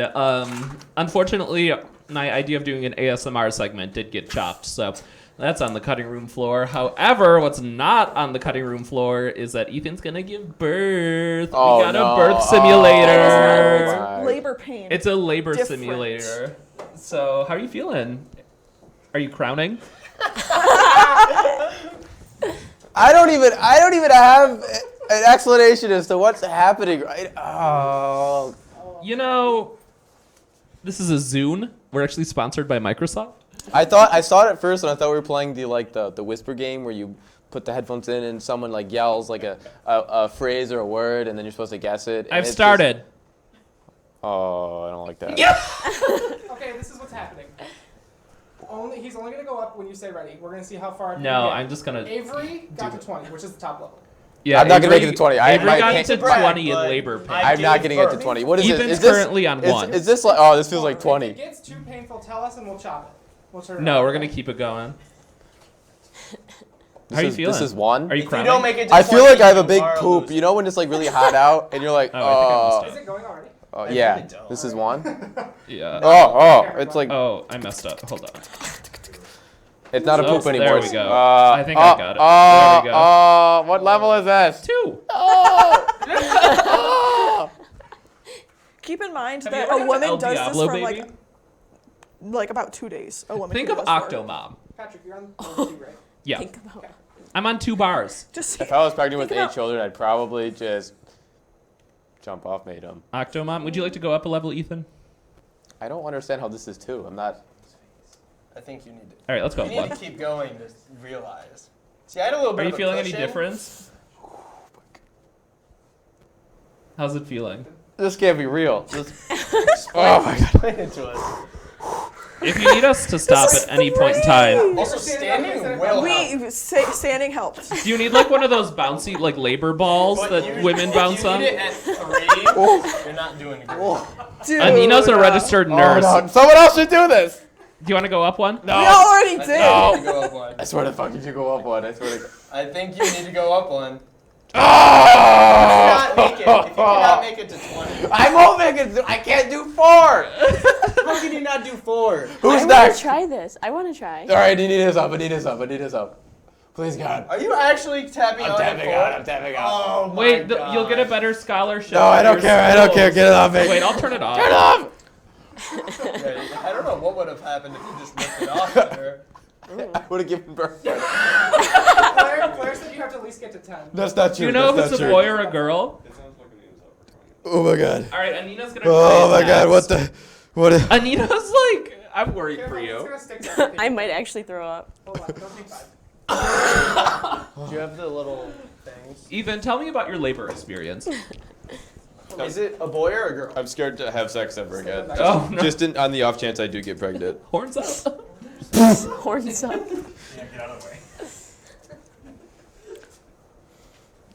Speaker 2: Unfortunately, my idea of doing an ASMR segment did get chopped, so that's on the cutting room floor. However, what's not on the cutting room floor is that Ethan's gonna give birth.
Speaker 5: Oh,
Speaker 2: we got
Speaker 5: no.
Speaker 2: a birth simulator.
Speaker 5: It's
Speaker 7: labor pain.
Speaker 2: It's a labor
Speaker 7: Different.
Speaker 2: simulator. So, how are you feeling? Are you crowning?
Speaker 5: I don't even have an explanation as to what's happening right. Oh.
Speaker 2: You know, this is a Zune. We're actually sponsored by Microsoft.
Speaker 5: I saw it at first and I thought we were playing the whisper game where you put the headphones in and someone like yells like a phrase or a word and then you're supposed to guess it.
Speaker 2: I've started.
Speaker 5: Oh, I don't like that.
Speaker 2: Yeah.
Speaker 4: Okay, this is what's happening. He's only gonna go up when you say ready. We're gonna see how far.
Speaker 2: No, I'm just gonna.
Speaker 4: Avery got to 20, which is the top level.
Speaker 2: Yeah,
Speaker 5: I'm not gonna make it to 20.
Speaker 2: Avery got to 20 in labor pain.
Speaker 5: I'm not getting it to 20. What is
Speaker 2: Ethan's
Speaker 5: this? Is this
Speaker 2: currently on 1.
Speaker 5: Is this like? Oh, this feels like 20.
Speaker 4: If it gets too painful, tell us and we'll chop it. We'll turn it
Speaker 2: No,
Speaker 4: off.
Speaker 2: we're gonna keep it going. How are you feeling?
Speaker 5: This is 1.
Speaker 2: Are you crying?
Speaker 5: don't make it to I feel like I have a big poop. You know when it's like really hot out and you're like,
Speaker 2: Oh, I think I missed
Speaker 4: Is it going already?
Speaker 5: Oh yeah. This is 1.
Speaker 2: Yeah.
Speaker 5: Oh, it's like.
Speaker 2: Oh, I messed up. Hold on.
Speaker 5: It's not a poop
Speaker 2: So,
Speaker 5: anymore.
Speaker 2: There we go. I think I got it. There we go.
Speaker 5: What level is this?
Speaker 2: 2.
Speaker 7: Keep in mind
Speaker 2: Have you
Speaker 7: that
Speaker 2: ever
Speaker 7: a
Speaker 2: got
Speaker 7: woman
Speaker 2: El
Speaker 7: does
Speaker 2: Diablo,
Speaker 7: this for
Speaker 2: baby?
Speaker 7: like about 2 days. A woman.
Speaker 2: Think
Speaker 7: can
Speaker 2: of
Speaker 7: do this for.
Speaker 2: Octomom.
Speaker 4: Patrick, you're on 2, right?
Speaker 2: Yeah.
Speaker 7: Think about.
Speaker 2: I'm on 2 bars.
Speaker 7: Just
Speaker 5: If I was pregnant with
Speaker 7: think
Speaker 5: 8
Speaker 7: about-
Speaker 5: children, I'd probably just jump off Matum.
Speaker 2: Octomom, would you like to go up a level, Ethan?
Speaker 5: I don't understand how this is 2. I'm not.
Speaker 8: I think you need to.
Speaker 2: All right, let's go.
Speaker 8: You need to keep going to realize. See, I had a little bit
Speaker 2: Are you
Speaker 8: of a
Speaker 2: feeling any
Speaker 8: cushion.
Speaker 2: difference? How's it feeling?
Speaker 5: This can't be real.
Speaker 8: Oh my god. Explain it to us.
Speaker 2: If you need us to stop at any point in time,
Speaker 8: Also, standing will help.
Speaker 7: Standing helps.
Speaker 2: do you need like one of those bouncy like labor balls
Speaker 8: But
Speaker 2: that women bounce
Speaker 8: you
Speaker 2: on?
Speaker 8: need it at 3, you're not doing good.
Speaker 7: Dude,
Speaker 2: Anina's a registered nurse.
Speaker 5: no. Someone else should do this.
Speaker 2: Do you want to go up one?
Speaker 5: No.
Speaker 7: We already did.
Speaker 5: No.
Speaker 8: You go up 1.
Speaker 5: I swear to fuck if you go up 1. I swear to God.
Speaker 8: I think you need to go up 1.
Speaker 5: Oh!
Speaker 8: If you cannot make it to 20.
Speaker 5: I won't make it. I can't do 4.
Speaker 8: How can you not do 4?
Speaker 5: Who's
Speaker 9: I
Speaker 5: next?
Speaker 9: want to try this. I want to try.
Speaker 5: All right, I need his up. I need his up. I need his up. Please, God.
Speaker 8: Are you actually tapping
Speaker 5: I'm
Speaker 8: on
Speaker 5: tapping
Speaker 8: your
Speaker 5: out.
Speaker 8: foot?
Speaker 5: I'm tapping out.
Speaker 8: Oh my
Speaker 2: Wait,
Speaker 8: god.
Speaker 2: you'll get a better scholarship.
Speaker 5: No, I
Speaker 2: for
Speaker 5: don't
Speaker 2: your
Speaker 5: care. I don't care.
Speaker 2: skills.
Speaker 5: Get it off me.
Speaker 2: Wait, I'll turn it off.
Speaker 5: Turn it off.
Speaker 8: Yeah, I don't know what would have happened if you just lifted off there.
Speaker 5: I would have given birth.
Speaker 4: Claire said you have to at least get to 10.
Speaker 5: That's not
Speaker 2: Do
Speaker 5: true.
Speaker 2: you know if
Speaker 5: That's
Speaker 2: it's a
Speaker 5: not
Speaker 2: boy
Speaker 5: true.
Speaker 2: or a girl?
Speaker 5: Oh my God.
Speaker 2: All right, Anina's gonna.
Speaker 5: Oh
Speaker 2: try
Speaker 5: my God. What
Speaker 2: next.
Speaker 5: the? What?
Speaker 2: Anina's like, I'm worried for
Speaker 4: It's
Speaker 2: you.
Speaker 4: gonna stick to everything.
Speaker 9: I might actually throw up.
Speaker 4: Hold on, don't take 5.
Speaker 8: Do you have the little things?
Speaker 2: Ethan, tell me about your labor experience.
Speaker 8: Is it a boy or a girl?
Speaker 5: I'm scared to have sex ever again.
Speaker 2: Oh, no.
Speaker 5: Just on the off chance I do get pregnant.
Speaker 2: Horns up.
Speaker 9: Horns up.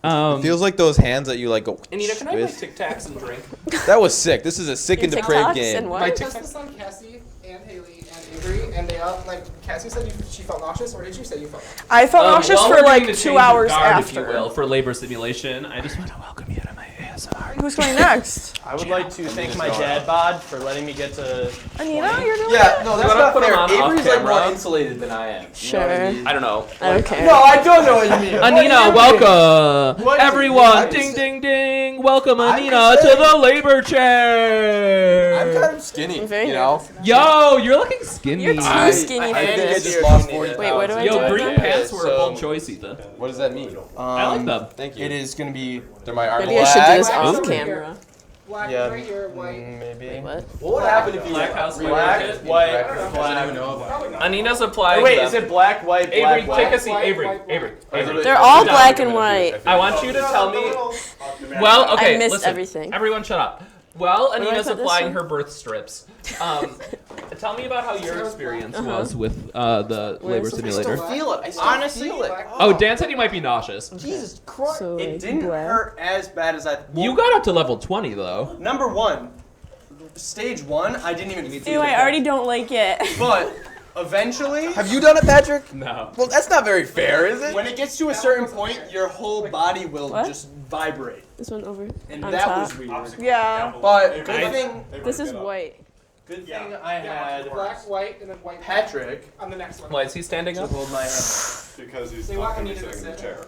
Speaker 5: It feels like those hands that you like go.
Speaker 2: Anita, can I have my
Speaker 5: with.
Speaker 2: Tic Tacs and drink?
Speaker 5: That was sick. This is a sick and
Speaker 9: Tic
Speaker 5: depraved
Speaker 9: Tacs
Speaker 5: game.
Speaker 9: and what?
Speaker 4: I tested this on Cassie and Haley and Avery, and they all, like, Cassie said she felt nauseous, or did you say you felt nauseous?
Speaker 7: I felt nauseous
Speaker 2: while
Speaker 7: for
Speaker 2: we're
Speaker 7: like
Speaker 2: doing the
Speaker 7: 2
Speaker 2: change of
Speaker 7: hours
Speaker 2: guard,
Speaker 7: after.
Speaker 2: if you will, for labor simulation, I just want to welcome you to my ASMR.
Speaker 7: Who's going next?
Speaker 8: I would like to thank my dad bod for letting me get to.
Speaker 7: Anina, you're doing
Speaker 8: Yeah,
Speaker 7: it?
Speaker 8: no,
Speaker 2: You
Speaker 8: that's
Speaker 2: wanna
Speaker 8: not
Speaker 2: put him
Speaker 8: fair.
Speaker 2: on
Speaker 8: Avery's like
Speaker 2: off-camera?
Speaker 8: more insulated than I am.
Speaker 9: Sure.
Speaker 2: I don't know.
Speaker 9: I don't care.
Speaker 8: No, I don't know what you mean.
Speaker 2: Anina, welcome.
Speaker 8: What do you
Speaker 2: Everyone,
Speaker 8: mean?
Speaker 2: ding, ding, ding. Welcome
Speaker 8: I'm
Speaker 2: Anina
Speaker 8: just
Speaker 2: to
Speaker 8: saying.
Speaker 2: the labor chair.
Speaker 8: I'm kind of skinny,
Speaker 9: Very
Speaker 8: you know.
Speaker 2: Yo, you're looking skinny.
Speaker 9: You're too skinny
Speaker 8: I
Speaker 9: for
Speaker 8: think I
Speaker 9: this.
Speaker 8: just lost 40
Speaker 9: Wait, what do I
Speaker 2: Yo,
Speaker 9: do?
Speaker 2: green
Speaker 9: again?
Speaker 2: pants were a bold choice, Ethan.
Speaker 5: What does that mean?
Speaker 2: I like them.
Speaker 5: Thank you.
Speaker 8: It is gonna be.
Speaker 5: They're my arm.
Speaker 9: Maybe I should do this
Speaker 4: Black
Speaker 9: off
Speaker 4: over here.
Speaker 9: camera.
Speaker 4: Black
Speaker 8: Yeah.
Speaker 4: right here, white.
Speaker 8: Maybe.
Speaker 9: What?
Speaker 8: What would happen if you
Speaker 2: Black house,
Speaker 8: black,
Speaker 2: white
Speaker 8: white,
Speaker 2: market?
Speaker 8: black?
Speaker 2: Anina's applying
Speaker 8: Wait,
Speaker 2: them.
Speaker 8: is it black, white, black,
Speaker 2: Avery,
Speaker 8: white?
Speaker 2: take a seat.
Speaker 4: White,
Speaker 2: Avery,
Speaker 4: white,
Speaker 2: Avery,
Speaker 4: white.
Speaker 2: Avery.
Speaker 9: They're all black and white.
Speaker 2: I want you to tell me. Well, okay,
Speaker 9: I missed
Speaker 2: listen.
Speaker 9: everything.
Speaker 2: Everyone, shut up. Well,
Speaker 9: Where do I
Speaker 2: Anina's
Speaker 9: put this
Speaker 2: applying
Speaker 9: one?
Speaker 2: her birth strips. Tell me about how your experience was with the labor simulator.
Speaker 5: I still feel it.
Speaker 8: Honestly,
Speaker 5: feel it.
Speaker 2: Oh, Dan said you might be nauseous.
Speaker 5: Jesus Christ.
Speaker 9: So,
Speaker 8: it
Speaker 9: like,
Speaker 8: didn't
Speaker 9: blah.
Speaker 8: hurt as bad as I.
Speaker 2: You got up to level 20 though.
Speaker 8: Number 1, stage 1, I didn't even feel
Speaker 9: Ew,
Speaker 8: it.
Speaker 9: I already don't like it.
Speaker 8: But eventually,
Speaker 5: Have you done it, Patrick?
Speaker 2: No.
Speaker 5: Well, that's not very fair, is it?
Speaker 8: when it gets to a certain point, your whole body will
Speaker 9: What?
Speaker 8: just vibrate,
Speaker 9: This one over
Speaker 8: and
Speaker 9: on
Speaker 8: that
Speaker 9: top.
Speaker 8: was weird.
Speaker 7: Yeah.
Speaker 8: But good thing,
Speaker 9: This is white.
Speaker 8: good thing I had
Speaker 6: Black, white, and then white.
Speaker 8: Patrick
Speaker 6: On the next one.
Speaker 2: Why is he standing
Speaker 8: to
Speaker 2: up?
Speaker 8: hold my hand.
Speaker 14: Because he's
Speaker 6: They
Speaker 14: not
Speaker 6: want
Speaker 14: going to
Speaker 6: me
Speaker 14: be
Speaker 6: to
Speaker 14: sitting in the
Speaker 6: sit.
Speaker 14: chair.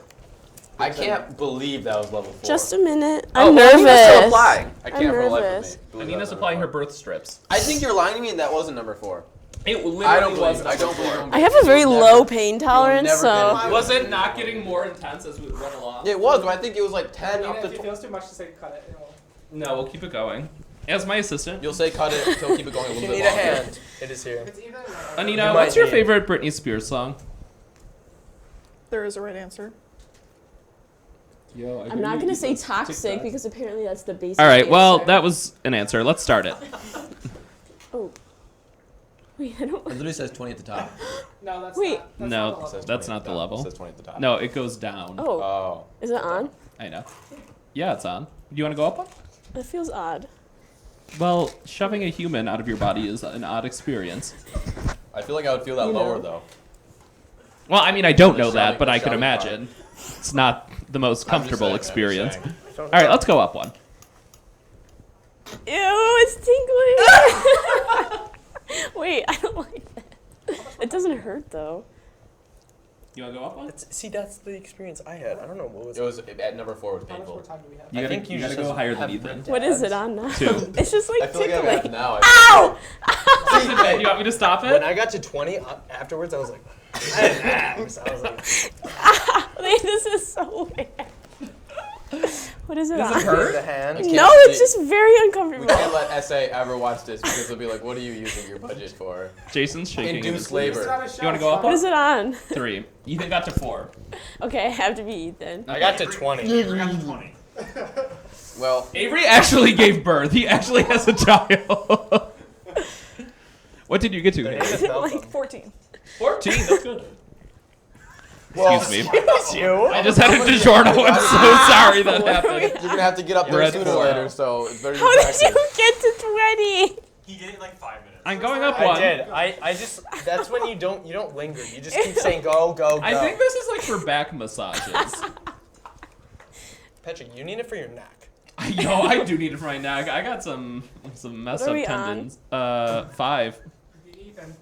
Speaker 5: I can't believe that was level 4.
Speaker 9: Just a minute.
Speaker 5: Oh,
Speaker 9: I'm
Speaker 5: well,
Speaker 9: nervous.
Speaker 5: Anina's still applying. I
Speaker 9: I'm
Speaker 5: can't for the life
Speaker 9: nervous.
Speaker 5: of me.
Speaker 2: Anina's applying her birth strips.
Speaker 5: I think you're lying to me and that wasn't number 4.
Speaker 2: It literally
Speaker 5: I don't
Speaker 2: was.
Speaker 5: believe it. I don't believe it.
Speaker 9: I have a very low pain tolerance,
Speaker 5: never
Speaker 9: so.
Speaker 5: get it.
Speaker 2: Was it not getting more intense as we went along?
Speaker 5: It was, but I think it was like 10
Speaker 6: Nina,
Speaker 5: up to
Speaker 6: if it feels too much to say cut it. It won't.
Speaker 2: No, we'll keep it going. As my assistant,
Speaker 5: You'll say cut it until keep it going a little
Speaker 8: You
Speaker 5: bit
Speaker 8: need a
Speaker 5: longer.
Speaker 8: hand. It is here.
Speaker 6: It's either.
Speaker 2: Anina,
Speaker 8: You
Speaker 2: what's
Speaker 8: might
Speaker 2: your
Speaker 8: need-
Speaker 2: favorite Britney Spears song?
Speaker 7: There is a right answer.
Speaker 2: Yo,
Speaker 9: I'm not gonna say toxic because apparently that's the basic.
Speaker 2: All right, well,
Speaker 9: answer.
Speaker 2: that was an answer. Let's start it.
Speaker 9: Oh. Wait, I don't.
Speaker 5: It literally says 20 at the top.
Speaker 6: No, that's
Speaker 9: Wait.
Speaker 6: not. That's
Speaker 2: No,
Speaker 6: not the level.
Speaker 2: that's not the
Speaker 5: It
Speaker 2: level.
Speaker 5: says 20 at the top.
Speaker 2: No, it goes down.
Speaker 9: Oh.
Speaker 5: Oh.
Speaker 9: Is it on?
Speaker 2: I know. Yeah, it's on. Do you want to go up one?
Speaker 9: That feels odd.
Speaker 2: Well, shoving a human out of your body is an odd experience.
Speaker 5: I feel like I would feel that
Speaker 9: You
Speaker 5: lower
Speaker 9: know.
Speaker 5: though.
Speaker 2: Well, I mean, I don't know
Speaker 5: The
Speaker 2: that,
Speaker 5: shoving-
Speaker 2: but
Speaker 5: the
Speaker 2: I could
Speaker 5: shoving part.
Speaker 2: imagine. It's not the most comfortable
Speaker 5: I'm just
Speaker 2: experience.
Speaker 5: saying.
Speaker 2: All right, let's go up one.
Speaker 9: Ew, it's tingling. Wait, I don't like that. It doesn't hurt though.
Speaker 2: You want to go up one?
Speaker 8: See, that's the experience I had. I don't know what was.
Speaker 5: It was at number 4 was
Speaker 6: How much more
Speaker 5: painful.
Speaker 6: time do we have?
Speaker 2: You gotta,
Speaker 8: think you
Speaker 2: gotta
Speaker 8: just
Speaker 2: go higher than
Speaker 8: have
Speaker 2: Ethan.
Speaker 9: What is it on now?
Speaker 2: 2.
Speaker 9: It's just
Speaker 5: I
Speaker 9: like
Speaker 5: feel like I have
Speaker 9: tickling.
Speaker 5: now.
Speaker 9: Ow!
Speaker 2: Do you want me to stop
Speaker 8: When
Speaker 2: it?
Speaker 8: I got to 20 afterwards, I was like, I was like,
Speaker 9: Wait, this is so weird. What is it
Speaker 2: Does
Speaker 9: on?
Speaker 2: it hurt?
Speaker 8: the hand.
Speaker 9: No, it's just very
Speaker 5: We
Speaker 9: uncomfortable.
Speaker 5: can't let SA ever watch this because they'll be like, "What are you using your budget for?"
Speaker 2: Jason's shaking. in his
Speaker 5: Induced
Speaker 2: sleep.
Speaker 6: It's
Speaker 5: labor.
Speaker 6: not a show.
Speaker 2: You want to go up
Speaker 9: What
Speaker 2: one?
Speaker 9: is it on?
Speaker 2: 3. Ethan got to 4.
Speaker 9: Okay, I have to be Ethan.
Speaker 8: I got to 20.
Speaker 5: Well,
Speaker 2: Avery actually gave birth. He actually has a child. What did you get to? Haley?
Speaker 9: Like
Speaker 7: 14.
Speaker 2: 14. That's good.
Speaker 5: well,
Speaker 2: Excuse me.
Speaker 8: You?
Speaker 2: I just had a DiGiorno. I'm so sorry that happened.
Speaker 5: you're gonna have to get up
Speaker 2: You're
Speaker 5: there
Speaker 2: at
Speaker 5: sooner or
Speaker 2: 4
Speaker 5: later,
Speaker 2: now.
Speaker 5: so it's very
Speaker 9: How did you
Speaker 5: distracting.
Speaker 9: get to 20?
Speaker 8: He did it like 5 minutes.
Speaker 2: I'm going up
Speaker 8: I
Speaker 2: one.
Speaker 8: did. I just. That's when you don't linger. You just keep saying go, go, go.
Speaker 2: I think this is like for back massages.
Speaker 8: Patrick, you need it for your neck.
Speaker 2: Yo, I do need it for my neck. I got some messed
Speaker 9: What are
Speaker 2: up
Speaker 9: we
Speaker 2: tendons. 5.
Speaker 6: Ethan.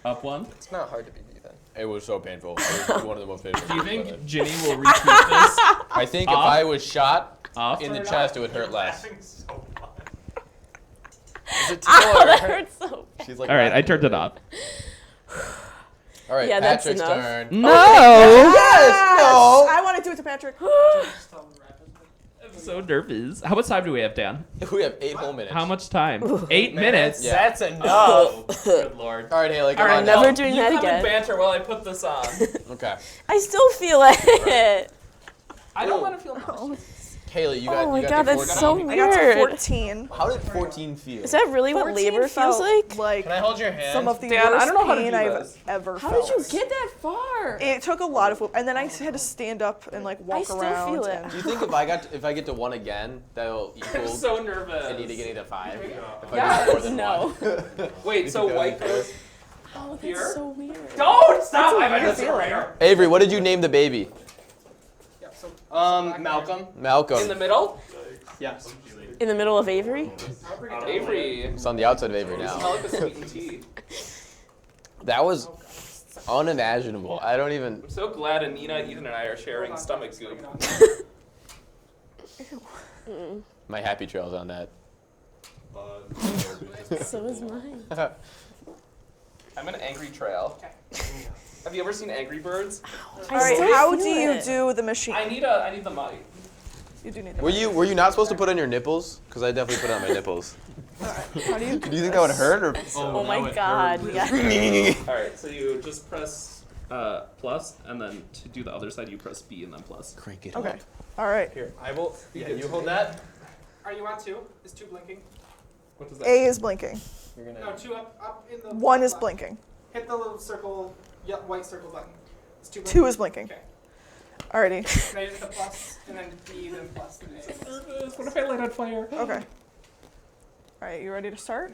Speaker 2: Up one.
Speaker 8: It's not hard to be Ethan.
Speaker 5: It was so painful. It was one of the most painful.
Speaker 2: Do you
Speaker 5: things
Speaker 2: think
Speaker 5: I've
Speaker 2: Ginny will retweet this?
Speaker 5: I think
Speaker 2: Off?
Speaker 5: if I was shot
Speaker 2: Off?
Speaker 5: in the chest, it would hurt less.
Speaker 8: Is it
Speaker 9: Ow, that hurts so bad.
Speaker 5: She's like,
Speaker 2: All right, I turned it off.
Speaker 5: All right,
Speaker 9: Yeah, that's
Speaker 5: Patrick's
Speaker 9: enough.
Speaker 5: turn.
Speaker 2: No.
Speaker 7: Yes!
Speaker 5: No.
Speaker 7: I want to do it to Patrick.
Speaker 2: I'm so nervous. How much time do we have, Dan?
Speaker 5: We have 8 whole minutes.
Speaker 2: How much time? 8 minutes.
Speaker 5: Yeah.
Speaker 8: That's enough.
Speaker 2: Oh, good lord.
Speaker 5: All right, Haley, come
Speaker 2: All right,
Speaker 5: on.
Speaker 9: never
Speaker 5: now.
Speaker 9: doing
Speaker 2: you
Speaker 9: that
Speaker 2: come
Speaker 9: again.
Speaker 2: and banter while I put this on.
Speaker 5: Okay.
Speaker 9: I still feel it.
Speaker 2: I don't want to feel nauseous.
Speaker 5: Haley, you got.
Speaker 9: Oh my
Speaker 5: you got
Speaker 9: god,
Speaker 5: to
Speaker 9: that's
Speaker 5: 14.
Speaker 9: so
Speaker 7: I got to
Speaker 9: weird.
Speaker 7: 14.
Speaker 5: How did 14 feel?
Speaker 9: Is that really what
Speaker 7: 14
Speaker 9: labor feels
Speaker 7: felt
Speaker 9: like?
Speaker 8: Can I hold your hand?
Speaker 7: Some of the
Speaker 2: Dan, I
Speaker 7: worst
Speaker 2: don't know how to
Speaker 7: pain
Speaker 2: do
Speaker 7: I've
Speaker 2: this.
Speaker 7: ever
Speaker 9: How
Speaker 7: felt.
Speaker 9: did you get that far?
Speaker 7: It took a lot of, and then I had to stand up and like walk
Speaker 9: still
Speaker 7: around.
Speaker 9: feel it.
Speaker 7: and-
Speaker 5: Do you think if I get to 1 again, that'll equal
Speaker 2: I'm so nervous.
Speaker 5: Anita getting to 5? If I
Speaker 2: Yes.
Speaker 5: get more than
Speaker 9: No.
Speaker 5: 1.
Speaker 2: Wait, so white goes
Speaker 9: Oh, that's
Speaker 2: here?
Speaker 9: so weird.
Speaker 2: Don't stop!
Speaker 9: That's a
Speaker 2: I'm
Speaker 9: weird
Speaker 2: just
Speaker 9: feeling.
Speaker 2: rare.
Speaker 5: Avery, what did you name the baby?
Speaker 8: Malcolm.
Speaker 5: Malcolm.
Speaker 2: In the middle?
Speaker 8: Yes.
Speaker 9: In the middle of Avery?
Speaker 2: Avery.
Speaker 5: It's on the outside of Avery
Speaker 2: Smell
Speaker 5: now.
Speaker 2: like the sweetened tea.
Speaker 5: That was unimaginable. I don't even.
Speaker 2: I'm so glad Anina, Ethan, and I are sharing stomach goop.
Speaker 5: My happy trail's on that.
Speaker 9: So is mine.
Speaker 2: I'm an angry trail. Have you ever seen Angry Birds?
Speaker 7: All right,
Speaker 9: still
Speaker 7: how
Speaker 9: feel
Speaker 7: do you
Speaker 9: it.
Speaker 7: do the machine?
Speaker 2: I need the mic.
Speaker 7: You do need the
Speaker 5: Were you not supposed to put on your nipples? Because I definitely put it on my nipples.
Speaker 7: How do you
Speaker 5: Do you think that would hurt or?
Speaker 9: Oh my god. Yeah.
Speaker 2: All right, so you just press plus, and then to do the other side, you press B and then plus.
Speaker 5: Crank it
Speaker 7: Okay.
Speaker 5: up.
Speaker 7: All right.
Speaker 8: Here, I will. Yeah, you hold that.
Speaker 6: Are you on 2? Is 2 blinking?
Speaker 2: What does that
Speaker 7: A is blinking.
Speaker 6: No, 2 up in the.
Speaker 7: 1 is
Speaker 6: left.
Speaker 7: blinking.
Speaker 6: Hit the little circle, white circle button. Is 2 blinking?
Speaker 7: 2 is blinking.
Speaker 6: Okay.
Speaker 7: Alrighty.
Speaker 6: Now you hit the plus, and then B, then plus, then A.
Speaker 2: What if I light on fire?
Speaker 7: Okay. Alright, you ready to start?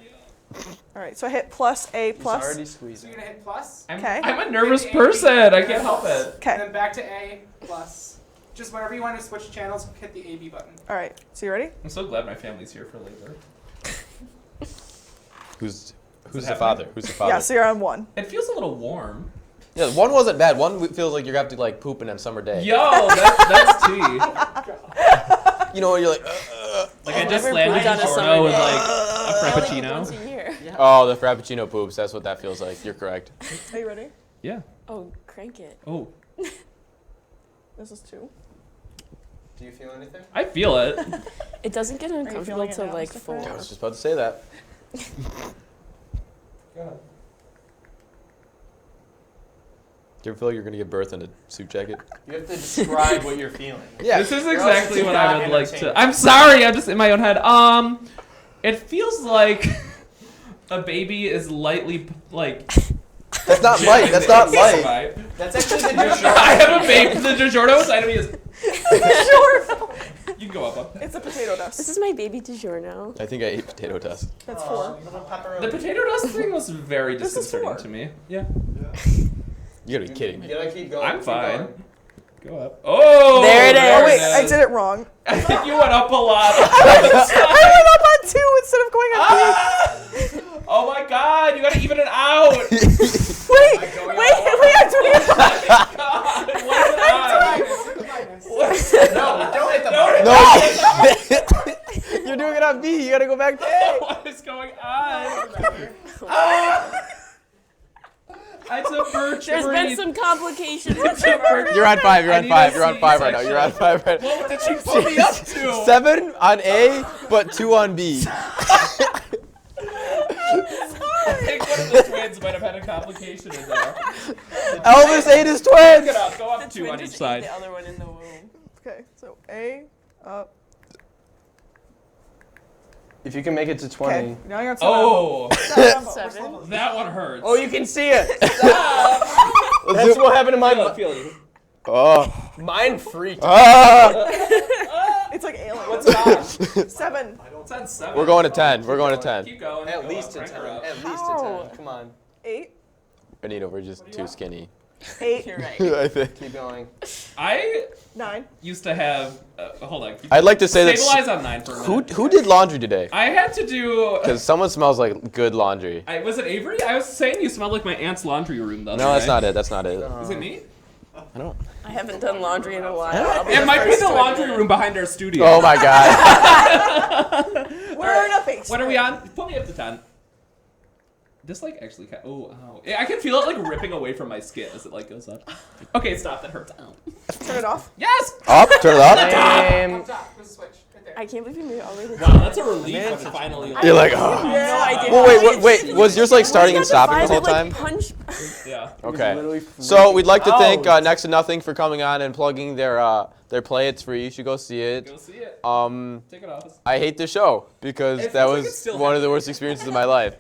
Speaker 7: Alright, so I hit plus A plus.
Speaker 5: already
Speaker 6: So
Speaker 5: squeezing.
Speaker 6: you're gonna hit plus.
Speaker 7: Okay.
Speaker 2: I'm a nervous
Speaker 6: Hit A,
Speaker 2: person.
Speaker 6: B,
Speaker 2: I can't help it.
Speaker 7: Okay.
Speaker 6: And then back to A plus. Just whenever you want to switch channels, hit the AB button.
Speaker 7: Alright, so you ready?
Speaker 2: I'm so glad my family's here for labor.
Speaker 5: Who's
Speaker 2: it
Speaker 5: the
Speaker 2: happening?
Speaker 5: father? Who's the father?
Speaker 7: Yeah, so you're on 1.
Speaker 2: It feels a little warm.
Speaker 5: Yeah, 1 wasn't bad. 1 feels like you're gonna have to like poop in a summer day.
Speaker 2: Yo, that's tea.
Speaker 5: You know, you're like.
Speaker 2: Like I just landed in Toronto with like a frappuccino.
Speaker 9: Once a year.
Speaker 5: Oh, the frappuccino poops. That's what that feels like. You're correct.
Speaker 7: Are you ready?
Speaker 2: Yeah.
Speaker 9: Oh, crank it.
Speaker 2: Oh,
Speaker 7: This is 2.
Speaker 8: Do you feel anything?
Speaker 2: I feel it.
Speaker 9: It doesn't get uncomfortable
Speaker 7: feeling it
Speaker 9: till
Speaker 7: now,
Speaker 9: like
Speaker 7: Mr.
Speaker 9: 4.
Speaker 5: I was just about to say that.
Speaker 8: Go ahead.
Speaker 5: Do you ever feel like you're gonna give birth in a suit jacket?
Speaker 8: You have to describe what you're feeling.
Speaker 5: Yeah.
Speaker 2: This is
Speaker 8: Or else
Speaker 2: exactly
Speaker 8: it's
Speaker 2: what
Speaker 8: not
Speaker 2: I would like to.
Speaker 8: entertaining.
Speaker 2: I'm sorry, I'm just in my own head. It feels like a baby is lightly like.
Speaker 5: That's not light. That's not light.
Speaker 2: Right.
Speaker 8: That's actually the DiGiorno.
Speaker 2: I have a baby. The DiGiorno side of me is. You can go up.
Speaker 7: It's a potato dust.
Speaker 9: This is my baby DiGiorno.
Speaker 5: I think I ate potato dust.
Speaker 7: That's 4.
Speaker 8: Little pepperoni.
Speaker 2: The potato dust thing was very
Speaker 7: This is
Speaker 2: disconcerting
Speaker 7: 4.
Speaker 2: to me. Yeah.
Speaker 5: You gotta be kidding
Speaker 8: You
Speaker 5: me.
Speaker 8: gotta keep going.
Speaker 2: I'm
Speaker 8: keep
Speaker 2: fine.
Speaker 8: going.
Speaker 2: Go up. Oh!
Speaker 9: There it
Speaker 7: Oh wait,
Speaker 9: is.
Speaker 7: I did it wrong.
Speaker 2: I think you went up a lot.
Speaker 7: I went up on 2 instead of going on 3.
Speaker 2: Oh my god, you gotta even it out!
Speaker 7: Wait, I'm doing it.
Speaker 2: God, what is it? What is it?
Speaker 8: No, don't hit the
Speaker 5: No. You're doing it on B. You gotta go back to A.
Speaker 2: What is going on? It's a birch
Speaker 9: There's
Speaker 2: tree.
Speaker 9: been some complications.
Speaker 2: It's a birch.
Speaker 5: You're on 5. You're
Speaker 2: I
Speaker 5: on
Speaker 2: need
Speaker 5: 5.
Speaker 2: a
Speaker 5: You're on
Speaker 2: C
Speaker 5: 5 right now. You're on
Speaker 2: section.
Speaker 5: 5 right now.
Speaker 2: What did you pull me up to?
Speaker 5: 7 on A, but 2 on B.
Speaker 2: I think one of the twins might have had a complication in there.
Speaker 5: Elvis ate his
Speaker 2: Pick
Speaker 5: twins.
Speaker 2: it up. Go up
Speaker 9: The
Speaker 2: 2
Speaker 9: twin
Speaker 2: on each
Speaker 9: just ate
Speaker 2: side.
Speaker 9: the other one in the womb.
Speaker 7: Okay, so A up.
Speaker 8: If you can make it to 20.
Speaker 7: Okay, now you're on 7.
Speaker 2: Oh,
Speaker 9: 7.
Speaker 2: that one hurts.
Speaker 8: Oh, you can see it. That's what happened to my.
Speaker 2: Feel it.
Speaker 5: Oh.
Speaker 8: Mine freaked.
Speaker 7: It's like alien.
Speaker 8: What's it on?
Speaker 7: 7.
Speaker 2: It's on 7.
Speaker 5: We're going to 10. We're going to 10.
Speaker 2: Keep going.
Speaker 8: At
Speaker 2: Go
Speaker 8: least
Speaker 2: up,
Speaker 8: to
Speaker 2: crank
Speaker 8: 10.
Speaker 2: her up.
Speaker 8: At least
Speaker 7: Ow.
Speaker 8: to 10. Come on.
Speaker 7: 8.
Speaker 5: Anita, we're just too skinny.
Speaker 7: 8.
Speaker 9: You're right.
Speaker 5: I think.
Speaker 8: Keep going.
Speaker 2: I
Speaker 7: 9.
Speaker 2: used to have. Hold on.
Speaker 5: I'd like to say that.
Speaker 2: Stabilize on 9 for a minute.
Speaker 5: Who did laundry today?
Speaker 2: I had to do.
Speaker 5: Because someone smells like good laundry.
Speaker 2: Was it Avery? I was saying you smelled like my aunt's laundry room the other
Speaker 5: No, that's
Speaker 2: day.
Speaker 5: not it. That's not it.
Speaker 2: Is it me?
Speaker 5: I don't.
Speaker 9: I haven't done laundry in a while. I'll be
Speaker 2: It
Speaker 9: the
Speaker 2: might be
Speaker 9: first
Speaker 2: the
Speaker 9: to
Speaker 2: laundry
Speaker 9: admit.
Speaker 2: room behind our studio.
Speaker 5: Oh my god.
Speaker 7: We're in a basement.
Speaker 2: What are we on? Put me up to 10. This like actually. Oh, ow. I can feel it like ripping away from my skin as it like goes up. Okay, stop. That hurts. Ow.
Speaker 7: Turn it off.
Speaker 2: Yes.
Speaker 5: Up. Turn it up.
Speaker 6: Up top. There's a switch. Right there.
Speaker 9: I can't believe you made it all the way to
Speaker 2: Wow, that's a relief when it finally.
Speaker 5: You're like,
Speaker 9: I
Speaker 5: oh.
Speaker 9: have no idea.
Speaker 5: Well, wait. Was yours like starting and stopping the whole time?
Speaker 9: Punch.
Speaker 2: Yeah.
Speaker 5: Okay. So we'd like to thank Next to Nothing for coming on and plugging their play. It's free. You should go see it.
Speaker 2: Go see it. Take it off.
Speaker 5: I hate the show because
Speaker 2: It
Speaker 5: that
Speaker 2: feels like
Speaker 5: was
Speaker 2: it's still
Speaker 5: one of the worst experiences of my life.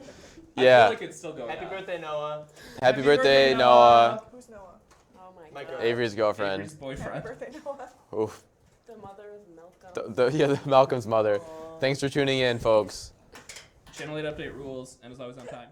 Speaker 2: I
Speaker 5: Yeah.
Speaker 2: feel like it's still going.
Speaker 8: Happy
Speaker 2: on.
Speaker 8: birthday, Noah.
Speaker 5: Happy birthday, Noah.
Speaker 7: Who's Noah?
Speaker 9: Oh
Speaker 8: My girl.
Speaker 5: Avery's girlfriend.
Speaker 2: Avery's boyfriend.
Speaker 7: Birthday Noah.
Speaker 5: Oof.
Speaker 9: The mother of Malcolm.
Speaker 5: The Malcolm's mother. Thanks for tuning in, folks.
Speaker 2: Channel 8 update rules, and is always on time.